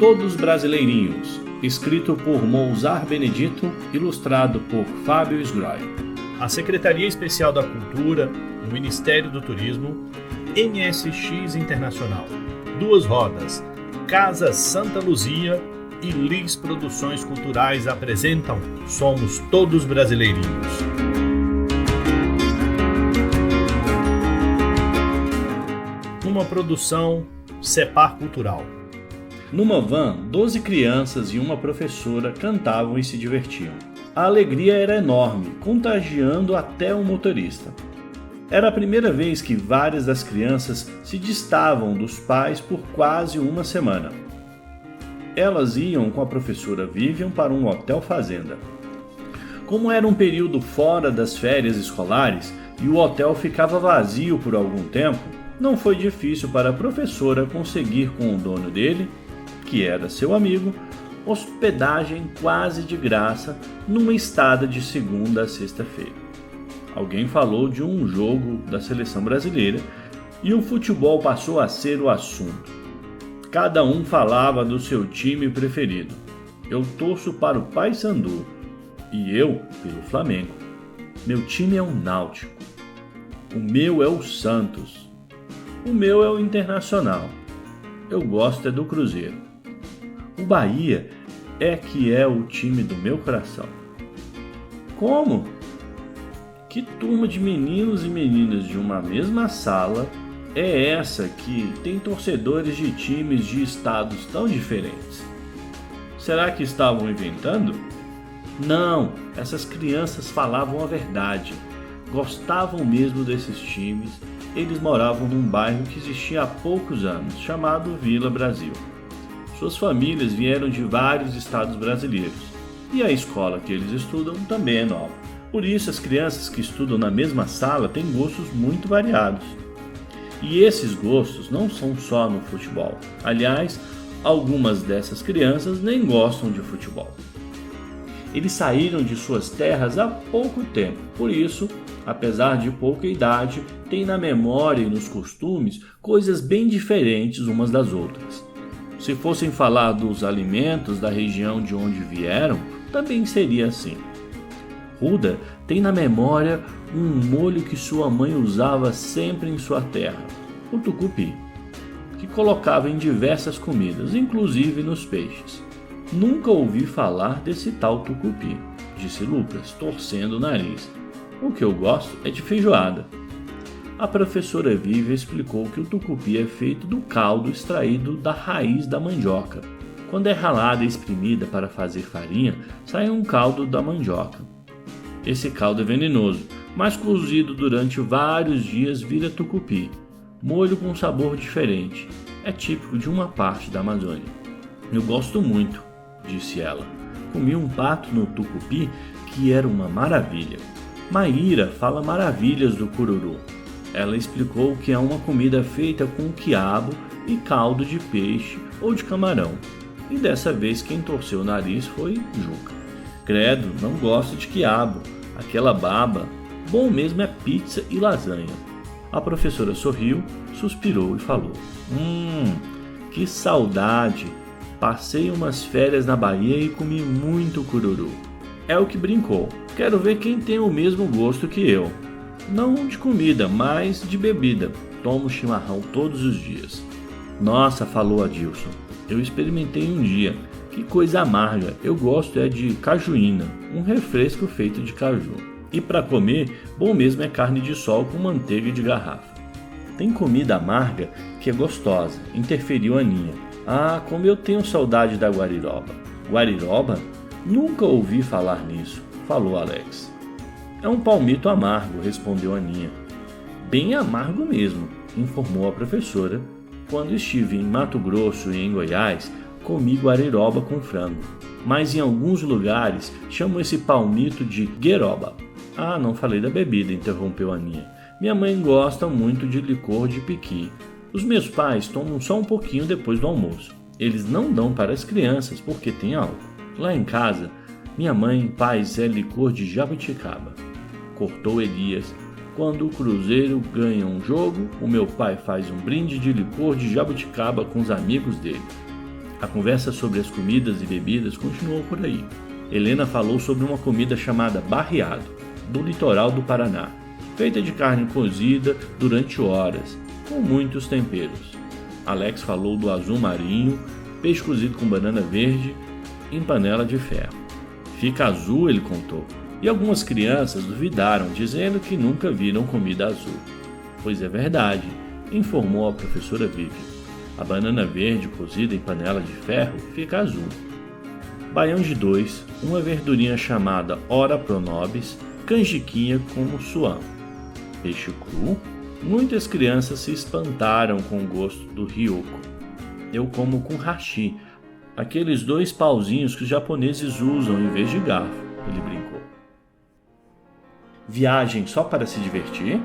Todos Brasileirinhos, escrito por Mouzar Benedito, ilustrado por Fábio Sgroy. A Secretaria Especial da Cultura, o Ministério do Turismo, NSX Internacional, Duas Rodas, Casa Santa Luzia e Lis Produções Culturais apresentam Somos Todos Brasileirinhos. Uma produção Cepar Cultural. Numa van, 12 crianças e uma professora cantavam e se divertiam. A alegria era enorme, contagiando até o motorista. Era a primeira vez que várias das crianças se distavam dos pais por quase uma semana. Elas iam com a professora Vivian para um hotel fazenda. Como era um período fora das férias escolares e o hotel ficava vazio por algum tempo, não foi difícil para a professora conseguir com o dono dele, que era seu amigo, hospedagem quase de graça numa estada de segunda a sexta-feira. Alguém falou de um jogo da seleção brasileira e o futebol passou a ser o assunto. Cada um falava do seu time preferido. Eu torço para o Paysandu e eu pelo Flamengo. Meu time é o Náutico. O meu é o Santos. O meu é o Internacional. Eu gosto é do Cruzeiro. O Bahia é que é o time do meu coração. Como? Que turma de meninos e meninas de uma mesma sala é essa que tem torcedores de times de estados tão diferentes? Será que estavam inventando? Não, essas crianças falavam a verdade. Gostavam mesmo desses times. Eles moravam num bairro que existia há poucos anos, chamado Vila Brasil. Suas famílias vieram de vários estados brasileiros e a escola que eles estudam também é nova. Por isso, as crianças que estudam na mesma sala têm gostos muito variados. E esses gostos não são só no futebol. Aliás, algumas dessas crianças nem gostam de futebol. Eles saíram de suas terras há pouco tempo, por isso, apesar de pouca idade, têm na memória e nos costumes coisas bem diferentes umas das outras. Se fossem falar dos alimentos da região de onde vieram, também seria assim. Ruda tem na memória um molho que sua mãe usava sempre em sua terra, o tucupi, que colocava em diversas comidas, inclusive nos peixes. Nunca ouvi falar desse tal tucupi, disse Lucas, torcendo o nariz. O que eu gosto é de feijoada. A professora Vivian explicou que o tucupi é feito do caldo extraído da raiz da mandioca. Quando é ralada e espremida para fazer farinha, sai um caldo da mandioca. Esse caldo é venenoso, mas cozido durante vários dias vira tucupi, molho com sabor diferente. É típico de uma parte da Amazônia. Eu gosto muito, disse ela. Comi um pato no tucupi que era uma maravilha. Maíra fala maravilhas do cururu. Ela explicou que é uma comida feita com quiabo e caldo de peixe ou de camarão. E dessa vez quem torceu o nariz foi Juca. Credo, não gosto de quiabo. Aquela baba. Bom mesmo é pizza e lasanha. A professora sorriu, suspirou e falou. Que saudade. Passei umas férias na Bahia e comi muito cururu. É o que brincou. Quero ver quem tem o mesmo gosto que eu. Não de comida, mas de bebida. Tomo chimarrão todos os dias. Nossa, falou Adilson. Eu experimentei um dia. Que coisa amarga. Eu gosto é de cajuína, um refresco feito de caju. E para comer, bom mesmo é carne de sol com manteiga de garrafa. Tem comida amarga que é gostosa, interferiu Aninha. Ah, como eu tenho saudade da guariroba. Guariroba? Nunca ouvi falar nisso, falou Alex. É um palmito amargo, respondeu Aninha. Bem amargo mesmo, informou a professora. Quando estive em Mato Grosso e em Goiás, comi guariroba com frango. Mas em alguns lugares chamam esse palmito de gueroba. Ah, não falei da bebida, interrompeu Aninha. Minha mãe gosta muito de licor de piqui. Os meus pais tomam só um pouquinho depois do almoço. Eles não dão para as crianças porque tem álcool. Lá em casa, minha mãe faz licor de jabuticaba. Cortou Elias. Quando o Cruzeiro ganha um jogo, o meu pai faz um brinde de licor de jabuticaba com os amigos dele. A conversa sobre as comidas e bebidas continuou por aí. Helena falou sobre uma comida chamada barreado, do litoral do Paraná, feita de carne cozida durante horas, com muitos temperos. Alex falou do azul marinho, peixe cozido com banana verde, em panela de ferro. Fica azul, ele contou, e algumas crianças duvidaram, dizendo que nunca viram comida azul. Pois é verdade, informou a professora Vivian. A banana verde cozida em panela de ferro fica azul. Baião de dois, uma verdurinha chamada ora pro nobis, canjiquinha com suã. Peixe cru? Muitas crianças se espantaram com o gosto do ryoko. Eu como com hashi, aqueles 2 pauzinhos que os japoneses usam em vez de garfo, ele brincou. Viagem só para se divertir?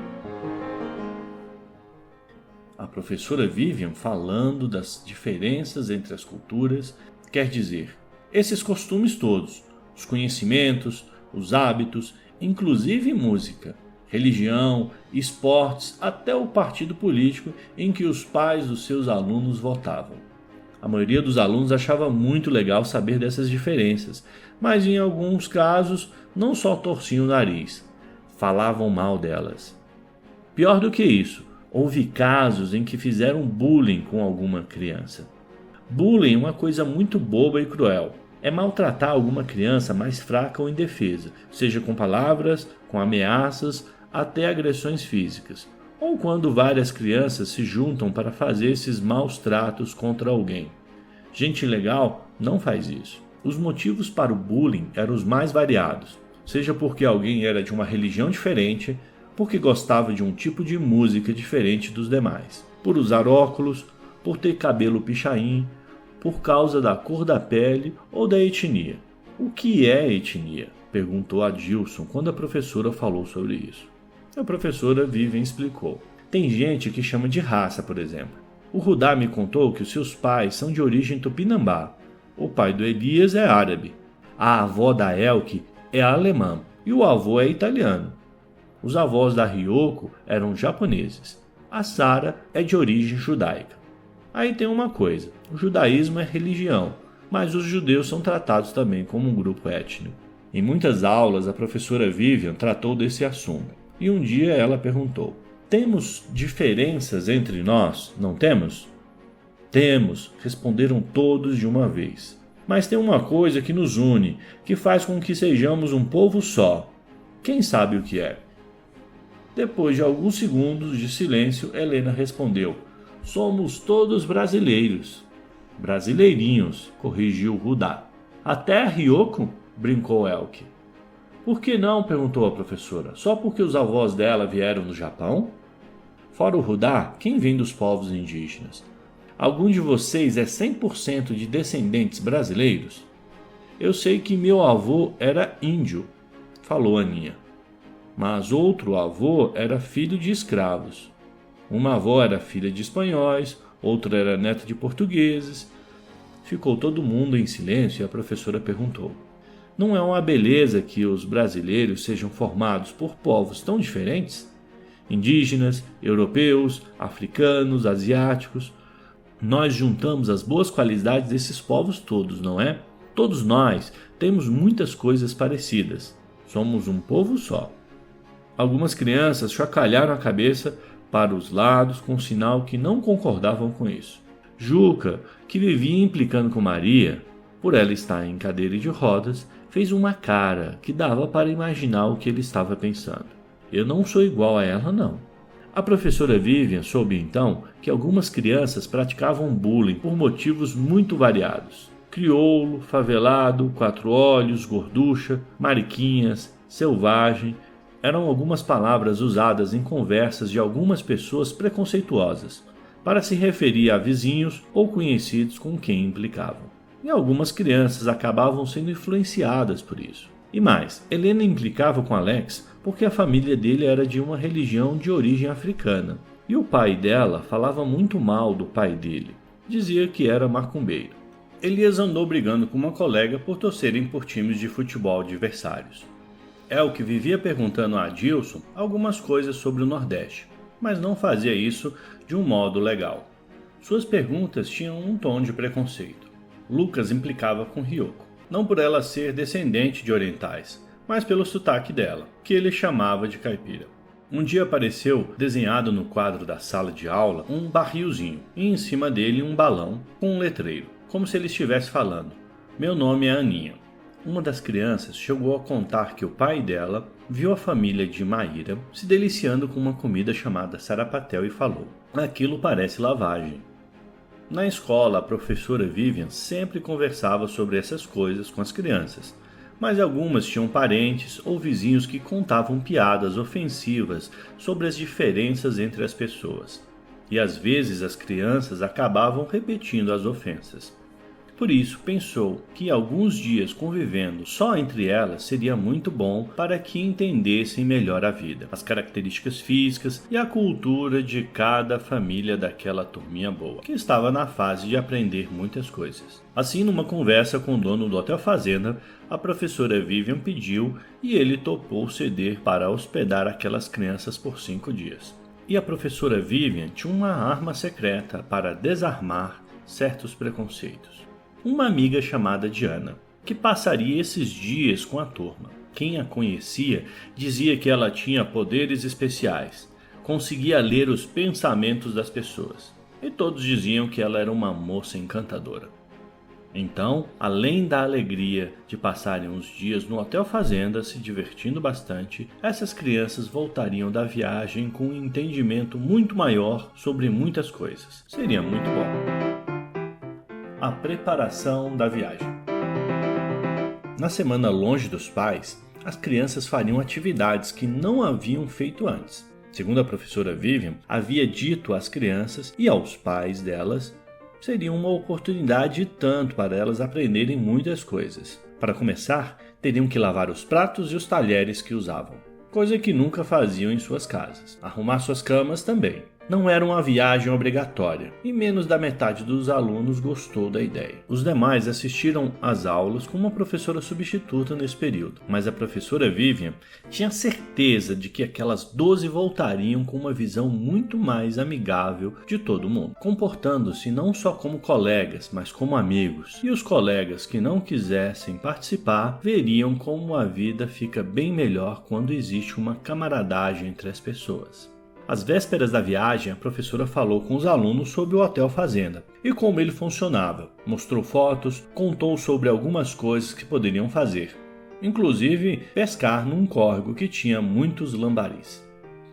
A professora Vivian, falando das diferenças entre as culturas, quer dizer, esses costumes todos, os conhecimentos, os hábitos, inclusive música, religião, esportes, até o partido político em que os pais dos seus alunos votavam. A maioria dos alunos achava muito legal saber dessas diferenças, mas em alguns casos não só torciam o nariz, falavam mal delas. Pior do que isso, houve casos em que fizeram bullying com alguma criança. Bullying é uma coisa muito boba e cruel. É maltratar alguma criança mais fraca ou indefesa, seja com palavras, com ameaças, até agressões físicas, ou quando várias crianças se juntam para fazer esses maus tratos contra alguém. Gente legal não faz isso. Os motivos para o bullying eram os mais variados, seja porque alguém era de uma religião diferente, porque gostava de um tipo de música diferente dos demais, por usar óculos, por ter cabelo pichain, por causa da cor da pele ou da etnia. O que é etnia? Perguntou a Gilson quando a professora falou sobre isso. A professora Vivian explicou. Tem gente que chama de raça, por exemplo. O Rudá me contou que os seus pais são de origem tupinambá. O pai do Elias é árabe. A avó da Elke é alemã e o avô é italiano. Os avós da Ryoko eram japoneses. A Sara é de origem judaica. Aí tem uma coisa, o judaísmo é religião, mas os judeus são tratados também como um grupo étnico. Em muitas aulas a professora Vivian tratou desse assunto, e um dia ela perguntou: temos diferenças entre nós, não temos? Temos, responderam todos de uma vez. Mas tem uma coisa que nos une, que faz com que sejamos um povo só. Quem sabe o que é? Depois de alguns segundos de silêncio, Helena respondeu: somos todos brasileiros. Brasileirinhos, corrigiu Rudá. Até a Ryoko? Brincou Elke. Por que não? Perguntou a professora. Só porque os avós dela vieram do Japão? Fora o Rudá, quem vem dos povos indígenas? Algum de vocês é 100% de descendentes brasileiros? Eu sei que meu avô era índio, falou Aninha. Mas outro avô era filho de escravos. Uma avó era filha de espanhóis, outra era neta de portugueses. Ficou todo mundo em silêncio e a professora perguntou: não é uma beleza que os brasileiros sejam formados por povos tão diferentes? Indígenas, europeus, africanos, asiáticos. Nós juntamos as boas qualidades desses povos todos, não é? Todos nós temos muitas coisas parecidas. Somos um povo só. Algumas crianças chacalharam a cabeça para os lados com sinal que não concordavam com isso. Juca, que vivia implicando com Maria, por ela estar em cadeira de rodas, fez uma cara que dava para imaginar o que ele estava pensando. Eu não sou igual a ela, não. A professora Vivian soube então que algumas crianças praticavam bullying por motivos muito variados. Crioulo, favelado, 4 olhos, gorducha, mariquinhas, selvagem, eram algumas palavras usadas em conversas de algumas pessoas preconceituosas, para se referir a vizinhos ou conhecidos com quem implicavam. E algumas crianças acabavam sendo influenciadas por isso. E mais, Helena implicava com Alex porque a família dele era de uma religião de origem africana, e o pai dela falava muito mal do pai dele, dizia que era macumbeiro. Elias andou brigando com uma colega por torcerem por times de futebol adversários. Elke vivia perguntando a Gilson algumas coisas sobre o Nordeste, mas não fazia isso de um modo legal. Suas perguntas tinham um tom de preconceito. Lucas implicava com Ryoko, não por ela ser descendente de orientais, mas pelo sotaque dela, que ele chamava de caipira. Um dia apareceu, desenhado no quadro da sala de aula, um barrilzinho e em cima dele um balão com um letreiro, como se ele estivesse falando: "Meu nome é Aninha." Uma das crianças chegou a contar que o pai dela viu a família de Maíra se deliciando com uma comida chamada sarapatel e falou: "Aquilo parece lavagem." Na escola, a professora Vivian sempre conversava sobre essas coisas com as crianças, mas algumas tinham parentes ou vizinhos que contavam piadas ofensivas sobre as diferenças entre as pessoas, e às vezes as crianças acabavam repetindo as ofensas. Por isso, pensou que alguns dias convivendo só entre elas seria muito bom para que entendessem melhor a vida, as características físicas e a cultura de cada família daquela turminha boa, que estava na fase de aprender muitas coisas. Assim, numa conversa com o dono do Hotel Fazenda, a professora Vivian pediu e ele topou ceder para hospedar aquelas crianças por 5 dias. E a professora Vivian tinha uma arma secreta para desarmar certos preconceitos. Uma amiga chamada Diana, que passaria esses dias com a turma. Quem a conhecia dizia que ela tinha poderes especiais, conseguia ler os pensamentos das pessoas, e todos diziam que ela era uma moça encantadora. Então, além da alegria de passarem uns dias no Hotel Fazenda se divertindo bastante, essas crianças voltariam da viagem com um entendimento muito maior sobre muitas coisas. Seria muito bom. A preparação da viagem. Na semana longe dos pais, as crianças fariam atividades que não haviam feito antes. Segundo a professora Vivian, havia dito às crianças e aos pais delas, seria uma oportunidade tanto para elas aprenderem muitas coisas. Para começar, teriam que lavar os pratos e os talheres que usavam, coisa que nunca faziam em suas casas. Arrumar suas camas também. Não era uma viagem obrigatória, e menos da metade dos alunos gostou da ideia. Os demais assistiram às aulas com uma professora substituta nesse período, mas a professora Vivian tinha certeza de que aquelas 12 voltariam com uma visão muito mais amigável de todo mundo, comportando-se não só como colegas, mas como amigos. E os colegas que não quisessem participar veriam como a vida fica bem melhor quando existe uma camaradagem entre as pessoas. Às vésperas da viagem, a professora falou com os alunos sobre o Hotel Fazenda e como ele funcionava. Mostrou fotos, contou sobre algumas coisas que poderiam fazer, inclusive pescar num córrego que tinha muitos lambaris.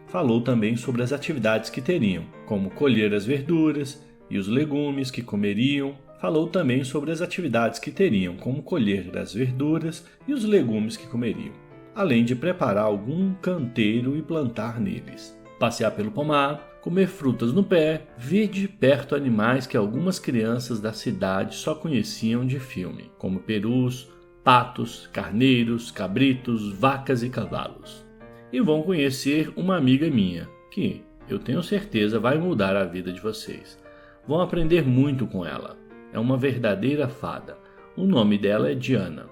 Falou também sobre as atividades que teriam, como colher as verduras e os legumes que comeriam. Falou também sobre as atividades que teriam, como colher as verduras e os legumes que comeriam, além de preparar algum canteiro e plantar neles. Passear pelo pomar, comer frutas no pé, ver de perto animais que algumas crianças da cidade só conheciam de filme, como perus, patos, carneiros, cabritos, vacas e cavalos. E vão conhecer uma amiga minha, que, eu tenho certeza, vai mudar a vida de vocês. Vão aprender muito com ela. É uma verdadeira fada. O nome dela é Diana.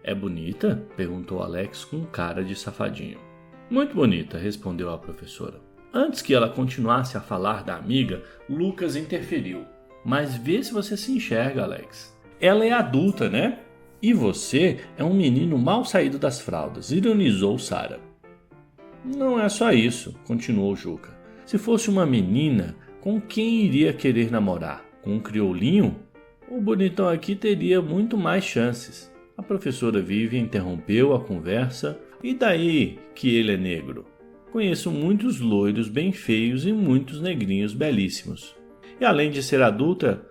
É bonita? Perguntou Alex com cara de safadinho. Muito bonita, respondeu a professora. Antes que ela continuasse a falar da amiga, Lucas interferiu. Mas vê se você se enxerga, Alex. Ela é adulta, né? E você é um menino mal saído das fraldas, ironizou Sara. Não é só isso, continuou Juca. Se fosse uma menina, com quem iria querer namorar? Com um crioulinho? O bonitão aqui teria muito mais chances. A professora Vivian interrompeu a conversa. E daí que ele é negro? Conheço muitos loiros bem feios e muitos negrinhos belíssimos. E além de ser adulta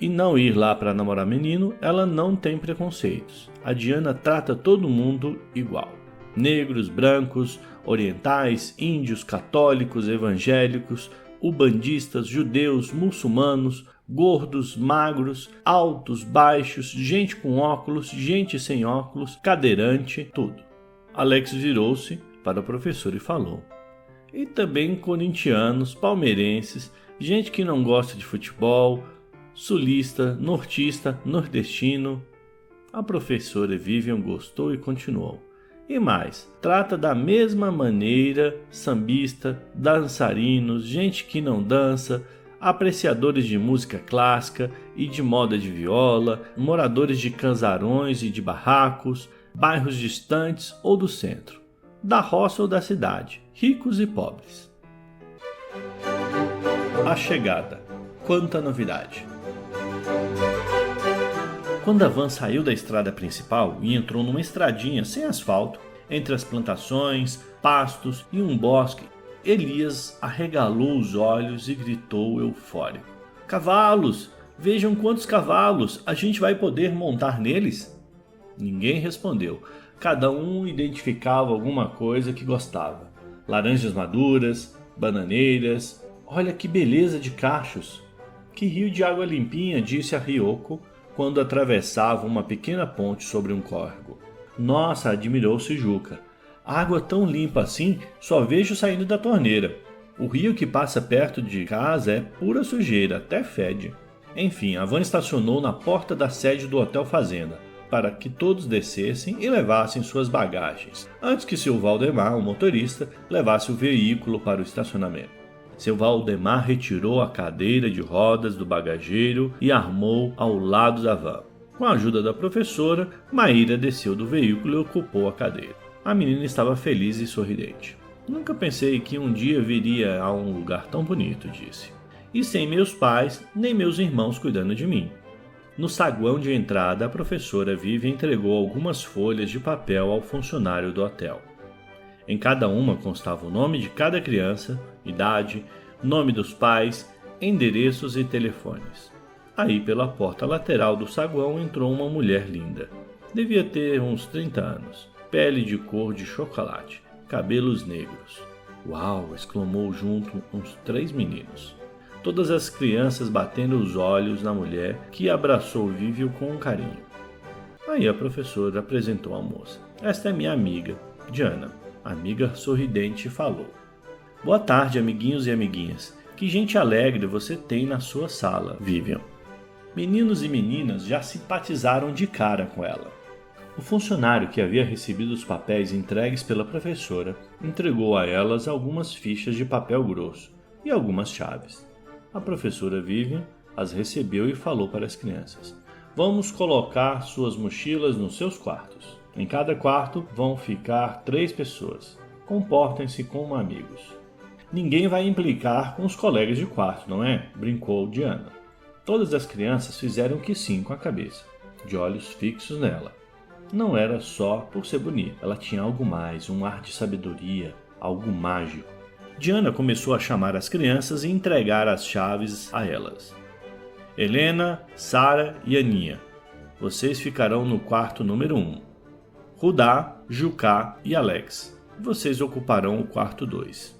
e não ir lá para namorar menino, ela não tem preconceitos. A Diana trata todo mundo igual. Negros, brancos, orientais, índios, católicos, evangélicos, ubandistas, judeus, muçulmanos, gordos, magros, altos, baixos, gente com óculos, gente sem óculos, cadeirante, tudo. Alex virou-se para o professor e falou. E também corintianos, palmeirenses, gente que não gosta de futebol, sulista, nortista, nordestino. A professora Vivian gostou e continuou. E mais, trata da mesma maneira sambista, dançarinos, gente que não dança, apreciadores de música clássica e de moda de viola, moradores de casarões e de barracos, bairros distantes ou do centro, da roça ou da cidade, ricos e pobres. A chegada. Quanta novidade! Quando a van saiu da estrada principal e entrou numa estradinha sem asfalto, entre as plantações, pastos e um bosque, Elias arregalou os olhos e gritou eufórico: "Cavalos! Vejam quantos cavalos! A gente vai poder montar neles?" Ninguém respondeu. Cada um identificava alguma coisa que gostava. Laranjas maduras, bananeiras. "Olha que beleza de cachos! Que rio de água limpinha", disse a Ryoko quando atravessava uma pequena ponte sobre um córrego. "Nossa", admirou-se Juca. "Água tão limpa assim, só vejo saindo da torneira. O rio que passa perto de casa é pura sujeira, até fede." Enfim, a van estacionou na porta da sede do Hotel Fazenda, para que todos descessem e levassem suas bagagens, antes que seu Valdemar, o motorista, levasse o veículo para o estacionamento. Seu Valdemar retirou a cadeira de rodas do bagageiro e armou ao lado da van. Com a ajuda da professora, Maíra desceu do veículo e ocupou a cadeira. A menina estava feliz e sorridente. "Nunca pensei que um dia viria a um lugar tão bonito", disse. "E sem meus pais, nem meus irmãos cuidando de mim." No saguão de entrada, a professora Vivian entregou algumas folhas de papel ao funcionário do hotel. Em cada uma constava o nome de cada criança, idade, nome dos pais, endereços e telefones. Aí, pela porta lateral do saguão, entrou uma mulher linda. Devia ter uns 30 anos, pele de cor de chocolate, cabelos negros. "Uau!", exclamou junto uns 3 meninos. Todas as crianças batendo os olhos na mulher, que abraçou Vivian com carinho. Aí a professora apresentou a moça. "Esta é minha amiga, Diana." A amiga sorridente falou: "Boa tarde, amiguinhos e amiguinhas. Que gente alegre você tem na sua sala, Vivian." Meninos e meninas já simpatizaram de cara com ela. O funcionário que havia recebido os papéis entregues pela professora entregou a elas algumas fichas de papel grosso e algumas chaves. A professora Vivian as recebeu e falou para as crianças: "Vamos colocar suas mochilas nos seus quartos. Em cada quarto vão ficar 3 pessoas. Comportem-se como amigos." "Ninguém vai implicar com os colegas de quarto, não é?", brincou Diana. Todas as crianças fizeram que sim com a cabeça, de olhos fixos nela. Não era só por ser bonita, ela tinha algo mais, um ar de sabedoria, algo mágico. Diana começou a chamar as crianças e entregar as chaves a elas. "Helena, Sara e Aninha, vocês ficarão no quarto número 1. Rudá, Jucá e Alex, vocês ocuparão o quarto 2.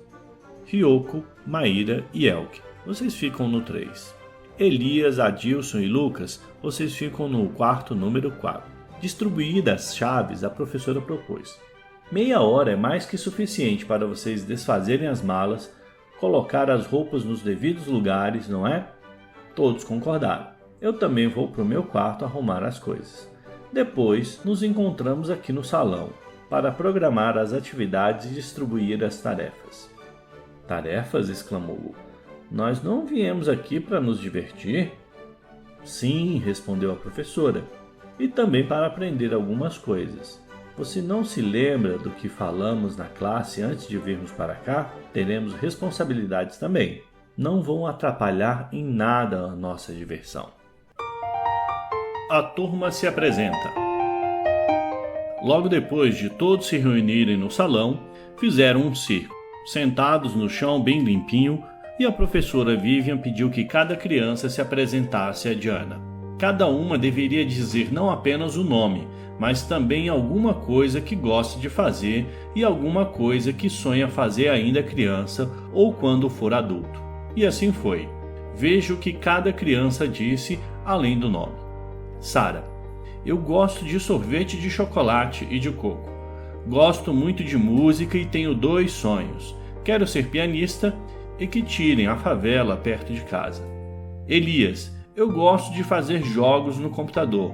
Ryoko, Maíra e Elke, vocês ficam no 3. Elias, Adilson e Lucas, vocês ficam no quarto número 4. Distribuídas as chaves, a professora propôs: "Meia hora é mais que suficiente para vocês desfazerem as malas, colocar as roupas nos devidos lugares, não é?" Todos concordaram. "Eu também vou para o meu quarto arrumar as coisas. Depois nos encontramos aqui no salão para programar as atividades e distribuir as tarefas." "Tarefas?", exclamou Lu. "Nós não viemos aqui para nos divertir?" "Sim", respondeu a professora, "e também para aprender algumas coisas. Você não se lembra do que falamos na classe antes de virmos para cá? Teremos responsabilidades também. Não vão atrapalhar em nada a nossa diversão." A turma se apresenta. Logo depois de todos se reunirem no salão, fizeram um círculo, sentados no chão bem limpinho, e a professora Vivian pediu que cada criança se apresentasse a Diana. Cada uma deveria dizer não apenas o nome, mas também alguma coisa que goste de fazer e alguma coisa que sonha fazer ainda criança ou quando for adulto. E assim foi. Veja o que cada criança disse além do nome. Sara: "Eu gosto de sorvete de chocolate e de coco. Gosto muito de música e tenho 2 sonhos. Quero ser pianista e que tirem a favela perto de casa." Elias: "Eu gosto de fazer jogos no computador.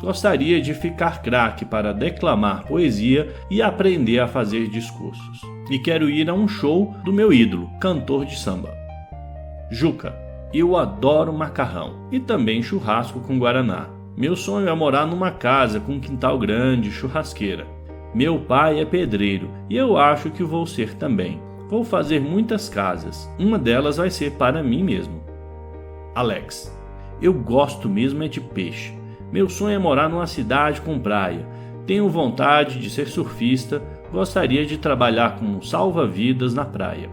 Gostaria de ficar craque para declamar poesia e aprender a fazer discursos. E quero ir a um show do meu ídolo, cantor de samba." Juca: Eu adoro macarrão e também churrasco com guaraná. Meu sonho é morar numa casa com um quintal grande e churrasqueira. Meu pai é pedreiro e eu acho que vou ser também. Vou fazer muitas casas. Uma delas vai ser para mim mesmo. Alex: eu gosto mesmo é de peixe. Meu sonho é morar numa cidade com praia. Tenho vontade de ser surfista. Gostaria de trabalhar como salva-vidas na praia.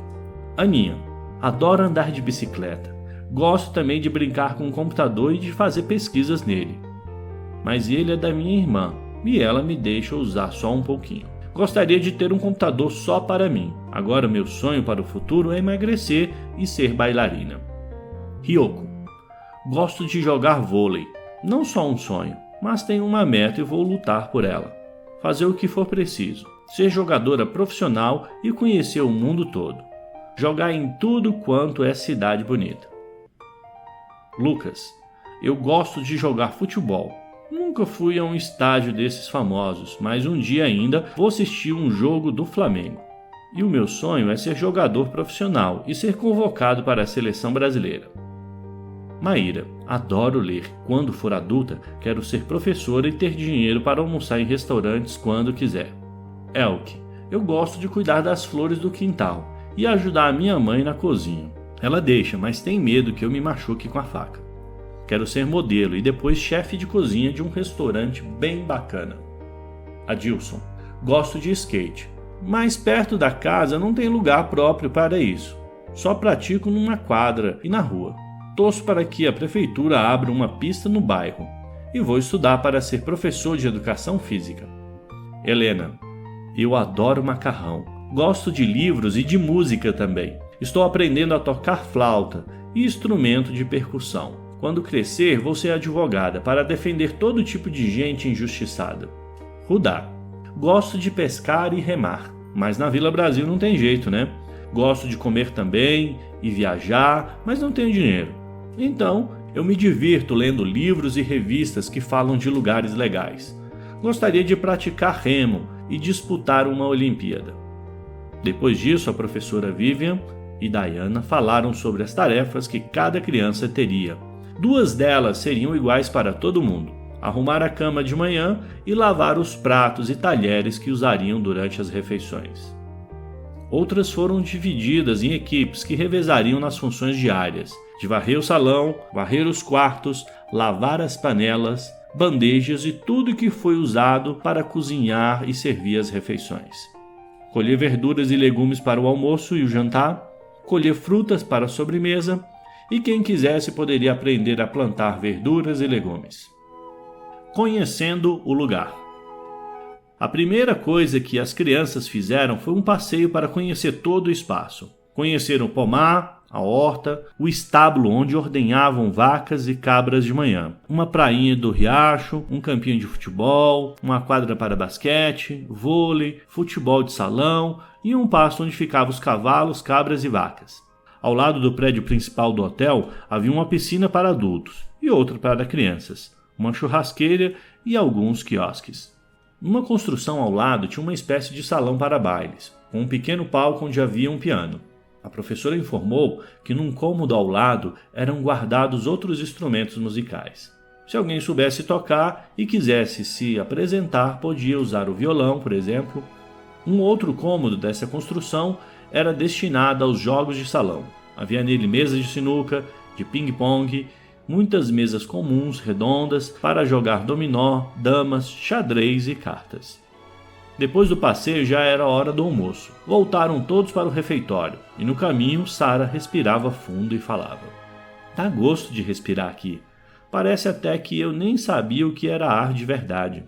Aninha: adoro andar de bicicleta. Gosto também de brincar com o computador e de fazer pesquisas nele. Mas ele é da minha irmã e ela me deixa usar só um pouquinho. Gostaria de ter um computador só para mim. Agora meu sonho para o futuro é emagrecer e ser bailarina. Ryoko: gosto de jogar vôlei. Não só um sonho, mas tenho uma meta e vou lutar por ela. Fazer o que for preciso. Ser jogadora profissional e conhecer o mundo todo. Jogar em tudo quanto é cidade bonita. Lucas: eu gosto de jogar futebol. Nunca fui a um estádio desses famosos, mas um dia ainda vou assistir um jogo do Flamengo. E o meu sonho é ser jogador profissional e ser convocado para a seleção brasileira. Maíra: adoro ler. Quando for adulta, quero ser professora e ter dinheiro para almoçar em restaurantes quando quiser. Elke: eu gosto de cuidar das flores do quintal e ajudar a minha mãe na cozinha. Ela deixa, mas tem medo que eu me machuque com a faca. Quero ser modelo e depois chefe de cozinha de um restaurante bem bacana. Adilson: gosto de skate, mas perto da casa não tem lugar próprio para isso. Só pratico numa quadra e na rua. Torço para que a prefeitura abra uma pista no bairro e vou estudar para ser professor de educação física. Helena: eu adoro macarrão. Gosto de livros e de música também. Estou aprendendo a tocar flauta e instrumento de percussão. Quando crescer, vou ser advogada para defender todo tipo de gente injustiçada. Rudá: gosto de pescar e remar, mas na Vila Brasil não tem jeito, né? Gosto de comer também e viajar, mas não tenho dinheiro. Então, eu me divirto lendo livros e revistas que falam de lugares legais. Gostaria de praticar remo e disputar uma Olimpíada. Depois disso, a professora Vivian e Diana falaram sobre as tarefas que cada criança teria. 2 delas seriam iguais para todo mundo: arrumar a cama de manhã e lavar os pratos e talheres que usariam durante as refeições. Outras foram divididas em equipes que revezariam nas funções diárias, de varrer o salão, varrer os quartos, lavar as panelas, bandejas e tudo que foi usado para cozinhar e servir as refeições. Colher verduras e legumes para o almoço e o jantar, colher frutas para a sobremesa, e quem quisesse poderia aprender a plantar verduras e legumes. Conhecendo o lugar. A primeira coisa que as crianças fizeram foi um passeio para conhecer todo o espaço. Conheceram o pomar, a horta, o estábulo onde ordenhavam vacas e cabras de manhã, uma prainha do riacho, um campinho de futebol, uma quadra para basquete, vôlei, futebol de salão e um pasto onde ficavam os cavalos, cabras e vacas. Ao lado do prédio principal do hotel havia uma piscina para adultos e outra para crianças, uma churrasqueira e alguns quiosques. Numa construção ao lado tinha uma espécie de salão para bailes, com um pequeno palco onde havia um piano. A professora informou que num cômodo ao lado eram guardados outros instrumentos musicais. Se alguém soubesse tocar e quisesse se apresentar, podia usar o violão, por exemplo. Um outro cômodo dessa construção era destinado aos jogos de salão. Havia nele mesas de sinuca, de ping-pong, muitas mesas comuns, redondas, para jogar dominó, damas, xadrez e cartas. Depois do passeio já era hora do almoço. Voltaram todos para o refeitório, e no caminho Sara respirava fundo e falava: "Dá gosto de respirar aqui. Parece até que eu nem sabia o que era ar de verdade."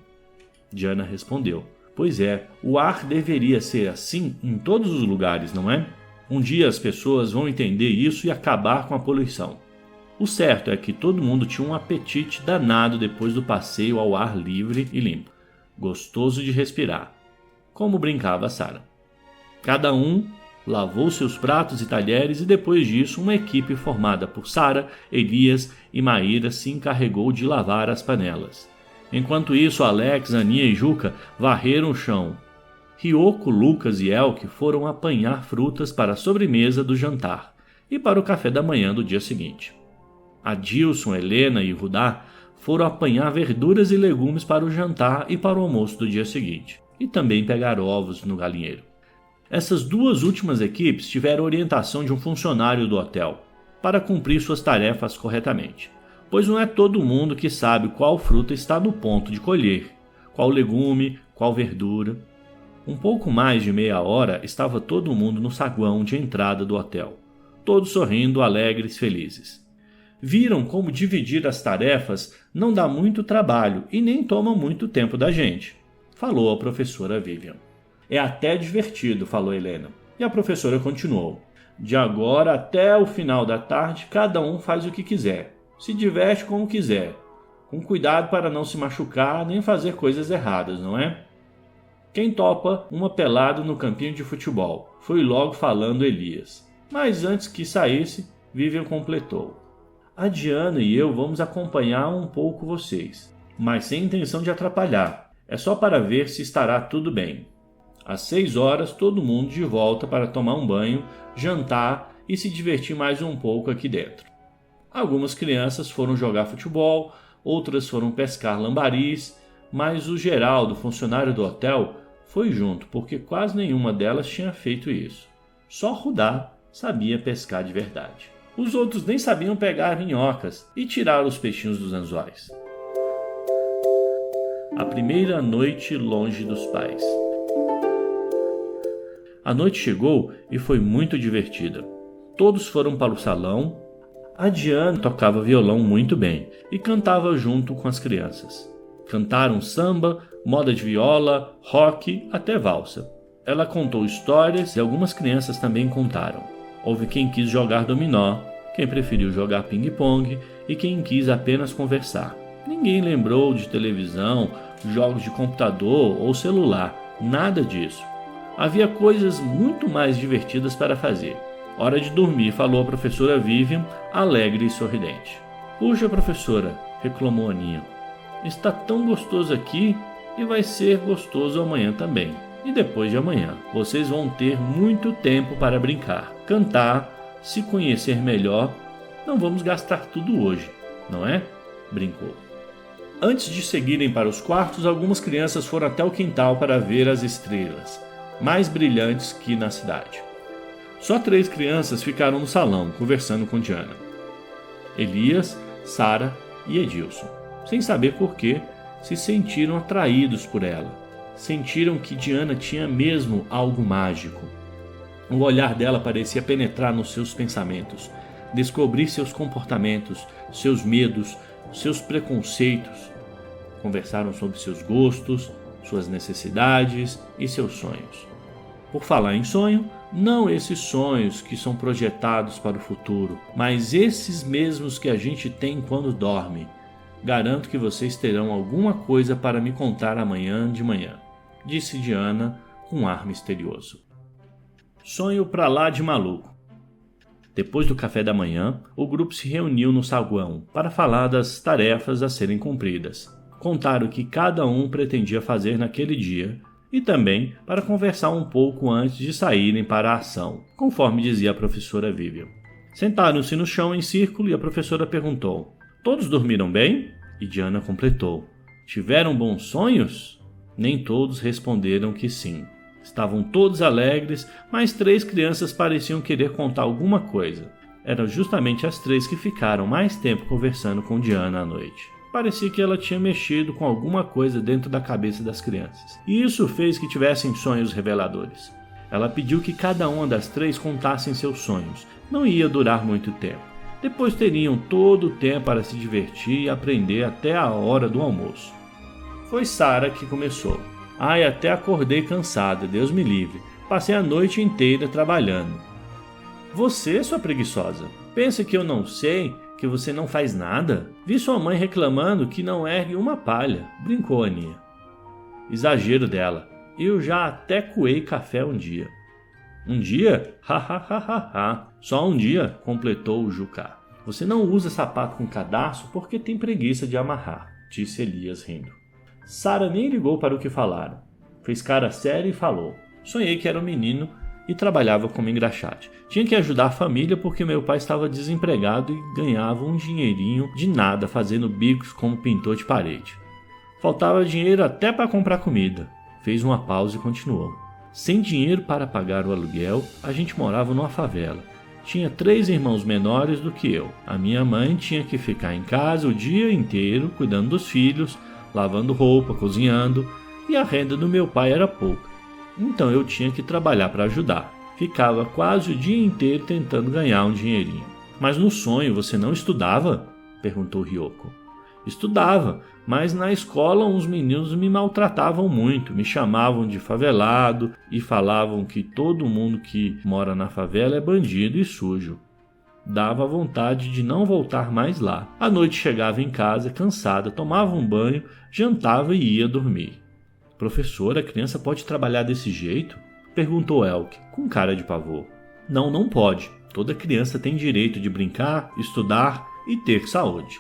Diana respondeu: "Pois é, o ar deveria ser assim em todos os lugares, não é? Um dia as pessoas vão entender isso e acabar com a poluição." O certo é que todo mundo tinha um apetite danado depois do passeio ao ar livre e limpo. Gostoso de respirar. Como brincava Sara. Cada um lavou seus pratos e talheres e depois disso uma equipe formada por Sara, Elias e Maíra se encarregou de lavar as panelas. Enquanto isso, Alex, Aninha e Juca varreram o chão. Ryoko, Lucas e Elke foram apanhar frutas para a sobremesa do jantar e para o café da manhã do dia seguinte. Adilson, Helena e Rudá foram apanhar verduras e legumes para o jantar e para o almoço do dia seguinte, e também pegar ovos no galinheiro. Essas duas últimas equipes tiveram orientação de um funcionário do hotel para cumprir suas tarefas corretamente, pois não é todo mundo que sabe qual fruta está no ponto de colher, qual legume, qual verdura. Um pouco mais de meia hora estava todo mundo no saguão de entrada do hotel, todos sorrindo, alegres, felizes. Viram como dividir as tarefas não dá muito trabalho e nem toma muito tempo da gente, falou a professora Vivian. É até divertido, falou Helena. E a professora continuou. De agora até o final da tarde, cada um faz o que quiser. Se diverte como quiser. Com cuidado para não se machucar nem fazer coisas erradas, não é? Quem topa uma pelada no campinho de futebol? Foi logo falando Elias. Mas antes que saísse, Vivian completou. A Diana e eu vamos acompanhar um pouco vocês, mas sem intenção de atrapalhar. É só para ver se estará tudo bem. Às 6 horas, todo mundo de volta para tomar um banho, jantar e se divertir mais um pouco aqui dentro. Algumas crianças foram jogar futebol, outras foram pescar lambaris, mas o Geraldo, funcionário do hotel, foi junto porque quase nenhuma delas tinha feito isso. Só Rudá sabia pescar de verdade. Os outros nem sabiam pegar minhocas e tirar os peixinhos dos anzóis. A primeira noite longe dos pais. A noite chegou e foi muito divertida. Todos foram para o salão. A Diana tocava violão muito bem e cantava junto com as crianças. Cantaram samba, moda de viola, rock, até valsa. Ela contou histórias e algumas crianças também contaram. Houve quem quis jogar dominó, quem preferiu jogar ping-pong e quem quis apenas conversar. Ninguém lembrou de televisão, jogos de computador ou celular, nada disso. Havia coisas muito mais divertidas para fazer. Hora de dormir, falou a professora Vivian, alegre e sorridente. Puxa, professora, reclamou Aninha. Está tão gostoso aqui e vai ser gostoso amanhã também. E depois de amanhã, vocês vão ter muito tempo para brincar, cantar, se conhecer melhor. Não vamos gastar tudo hoje, não é? Brincou. Antes de seguirem para os quartos, algumas crianças foram até o quintal para ver as estrelas, mais brilhantes que na cidade. Só 3 crianças ficaram no salão, conversando com Diana. Elias, Sara e Edilson. Sem saber por quê, se sentiram atraídos por ela. Sentiram que Diana tinha mesmo algo mágico. O olhar dela parecia penetrar nos seus pensamentos, descobrir seus comportamentos, seus medos, seus preconceitos. Conversaram sobre seus gostos, suas necessidades e seus sonhos. Por falar em sonho, não esses sonhos que são projetados para o futuro, mas esses mesmos que a gente tem quando dorme. Garanto que vocês terão alguma coisa para me contar amanhã de manhã, disse Diana com um ar misterioso. Sonho pra lá de maluco. Depois do café da manhã, o grupo se reuniu no saguão para falar das tarefas a serem cumpridas, contar o que cada um pretendia fazer naquele dia e também para conversar um pouco antes de saírem para a ação, conforme dizia a professora Vivian. Sentaram-se no chão em círculo e a professora perguntou: todos dormiram bem? E Diana completou: tiveram bons sonhos? Nem todos responderam que sim. Estavam todos alegres, mas 3 crianças pareciam querer contar alguma coisa. Eram justamente as 3 que ficaram mais tempo conversando com Diana à noite. Parecia que ela tinha mexido com alguma coisa dentro da cabeça das crianças, e isso fez que tivessem sonhos reveladores. Ela pediu que cada uma das 3 contassem seus sonhos. Não ia durar muito tempo. Depois teriam todo o tempo para se divertir e aprender até a hora do almoço. Foi Sara que começou. Ai, até acordei cansada, Deus me livre. Passei a noite inteira trabalhando. Você, sua preguiçosa, pensa que eu não sei, que você não faz nada? Vi sua mãe reclamando que não ergue uma palha, brincou Aninha. Exagero dela. Eu já até coei café um dia. Um dia? Ha ha ha ha ha. Só um dia, completou o Jucá. Você não usa sapato com cadarço porque tem preguiça de amarrar, disse Elias rindo. Sara nem ligou para o que falaram. Fez cara séria e falou: sonhei que era um menino e trabalhava como engraxate. Tinha que ajudar a família porque meu pai estava desempregado e ganhava um dinheirinho de nada fazendo bicos como pintor de parede. Faltava dinheiro até para comprar comida. Fez uma pausa e continuou. Sem dinheiro para pagar o aluguel, a gente morava numa favela. Tinha 3 irmãos menores do que eu. A minha mãe tinha que ficar em casa o dia inteiro cuidando dos filhos, lavando roupa, cozinhando, e a renda do meu pai era pouca. Então eu tinha que trabalhar para ajudar. Ficava quase o dia inteiro tentando ganhar um dinheirinho. Mas no sonho você não estudava? Perguntou Ryoko. Estudava, mas na escola uns meninos me maltratavam muito, me chamavam de favelado e falavam que todo mundo que mora na favela é bandido e sujo. Dava vontade de não voltar mais lá. À noite chegava em casa cansada, tomava um banho, jantava e ia dormir. Professora, a criança pode trabalhar desse jeito? Perguntou Elke, com cara de pavor. Não, não pode. Toda criança tem direito de brincar, estudar e ter saúde.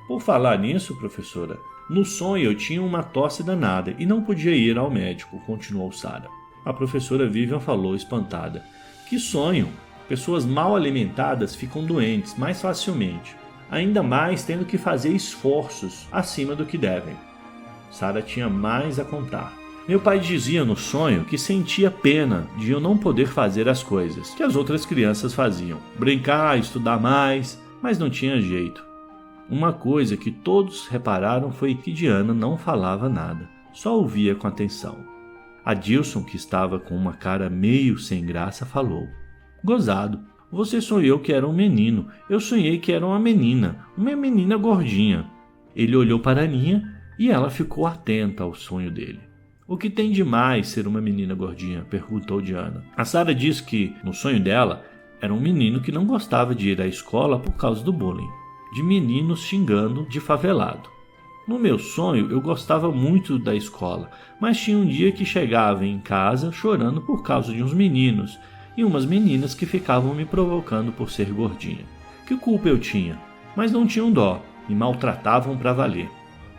Por falar nisso, professora, no sonho eu tinha uma tosse danada e não podia ir ao médico, continuou Sarah. A professora Vivian falou espantada. Que sonho! Pessoas mal alimentadas ficam doentes mais facilmente, ainda mais tendo que fazer esforços acima do que devem. Sarah tinha mais a contar. Meu pai dizia no sonho que sentia pena de eu não poder fazer as coisas que as outras crianças faziam. Brincar, estudar mais, mas não tinha jeito. Uma coisa que todos repararam foi que Diana não falava nada, só ouvia com atenção. Adilson, que estava com uma cara meio sem graça, falou. Gozado, você sonhou que era um menino, eu sonhei que era uma menina gordinha. Ele olhou para Aninha e ela ficou atenta ao sonho dele. O que tem de mais ser uma menina gordinha? Perguntou Diana. A Sarah disse que, no sonho dela, era um menino que não gostava de ir à escola por causa do bullying, de meninos xingando de favelado. No meu sonho, eu gostava muito da escola, mas tinha um dia que chegava em casa chorando por causa de uns meninos e umas meninas que ficavam me provocando por ser gordinha. Que culpa eu tinha? Mas não tinham dó, me maltratavam pra valer.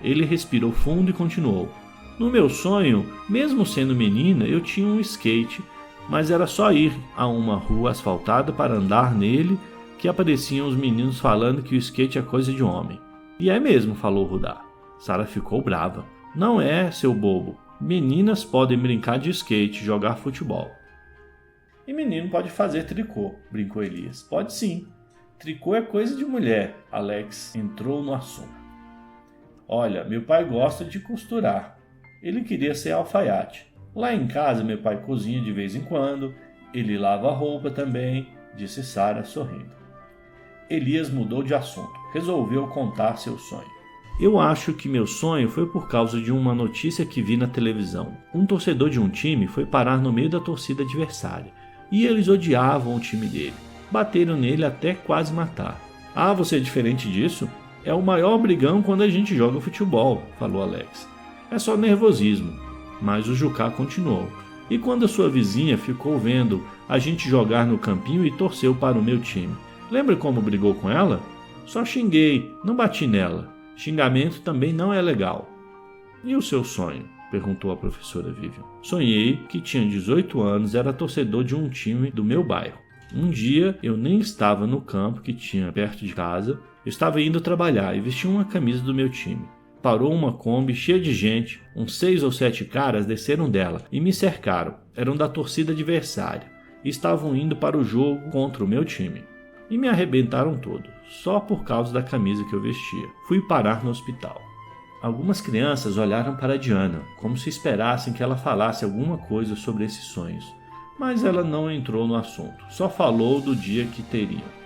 Ele respirou fundo e continuou. No meu sonho, mesmo sendo menina, eu tinha um skate, mas era só ir a uma rua asfaltada para andar nele que apareciam os meninos falando que o skate é coisa de homem. E é mesmo, falou Rudá. Sarah ficou brava. Não é, seu bobo. Meninas podem brincar de skate e jogar futebol. E menino pode fazer tricô, brincou Elias. Pode sim. Tricô é coisa de mulher. Alex entrou no assunto. Olha, meu pai gosta de costurar. Ele queria ser alfaiate. Lá em casa meu pai cozinha de vez em quando. Ele lava a roupa também, disse Sarah sorrindo. Elias mudou de assunto. Resolveu contar seu sonho. Eu acho que meu sonho foi por causa de uma notícia que vi na televisão. Um torcedor de um time foi parar no meio da torcida adversária. E eles odiavam o time dele. Bateram nele até quase matar. Ah, você é diferente disso? É o maior brigão quando a gente joga futebol, falou Alex. É só nervosismo. Mas o Jucá continuou. E quando a sua vizinha ficou vendo a gente jogar no campinho e torceu para o meu time? Lembra como brigou com ela? Só xinguei, não bati nela. Xingamento também não é legal. E o seu sonho? Perguntou a professora Vivian. Sonhei que tinha 18 anos e era torcedor de um time do meu bairro. Um dia eu nem estava no campo que tinha perto de casa. Eu estava indo trabalhar e vesti uma camisa do meu time. Parou uma Kombi cheia de gente. Uns 6 ou 7 caras desceram dela e me cercaram. Eram da torcida adversária e estavam indo para o jogo contra o meu time. E me arrebentaram todo, só por causa da camisa que eu vestia. Fui parar no hospital. Algumas crianças olharam para Diana, como se esperassem que ela falasse alguma coisa sobre esses sonhos. Mas ela não entrou no assunto, só falou do dia que teriam.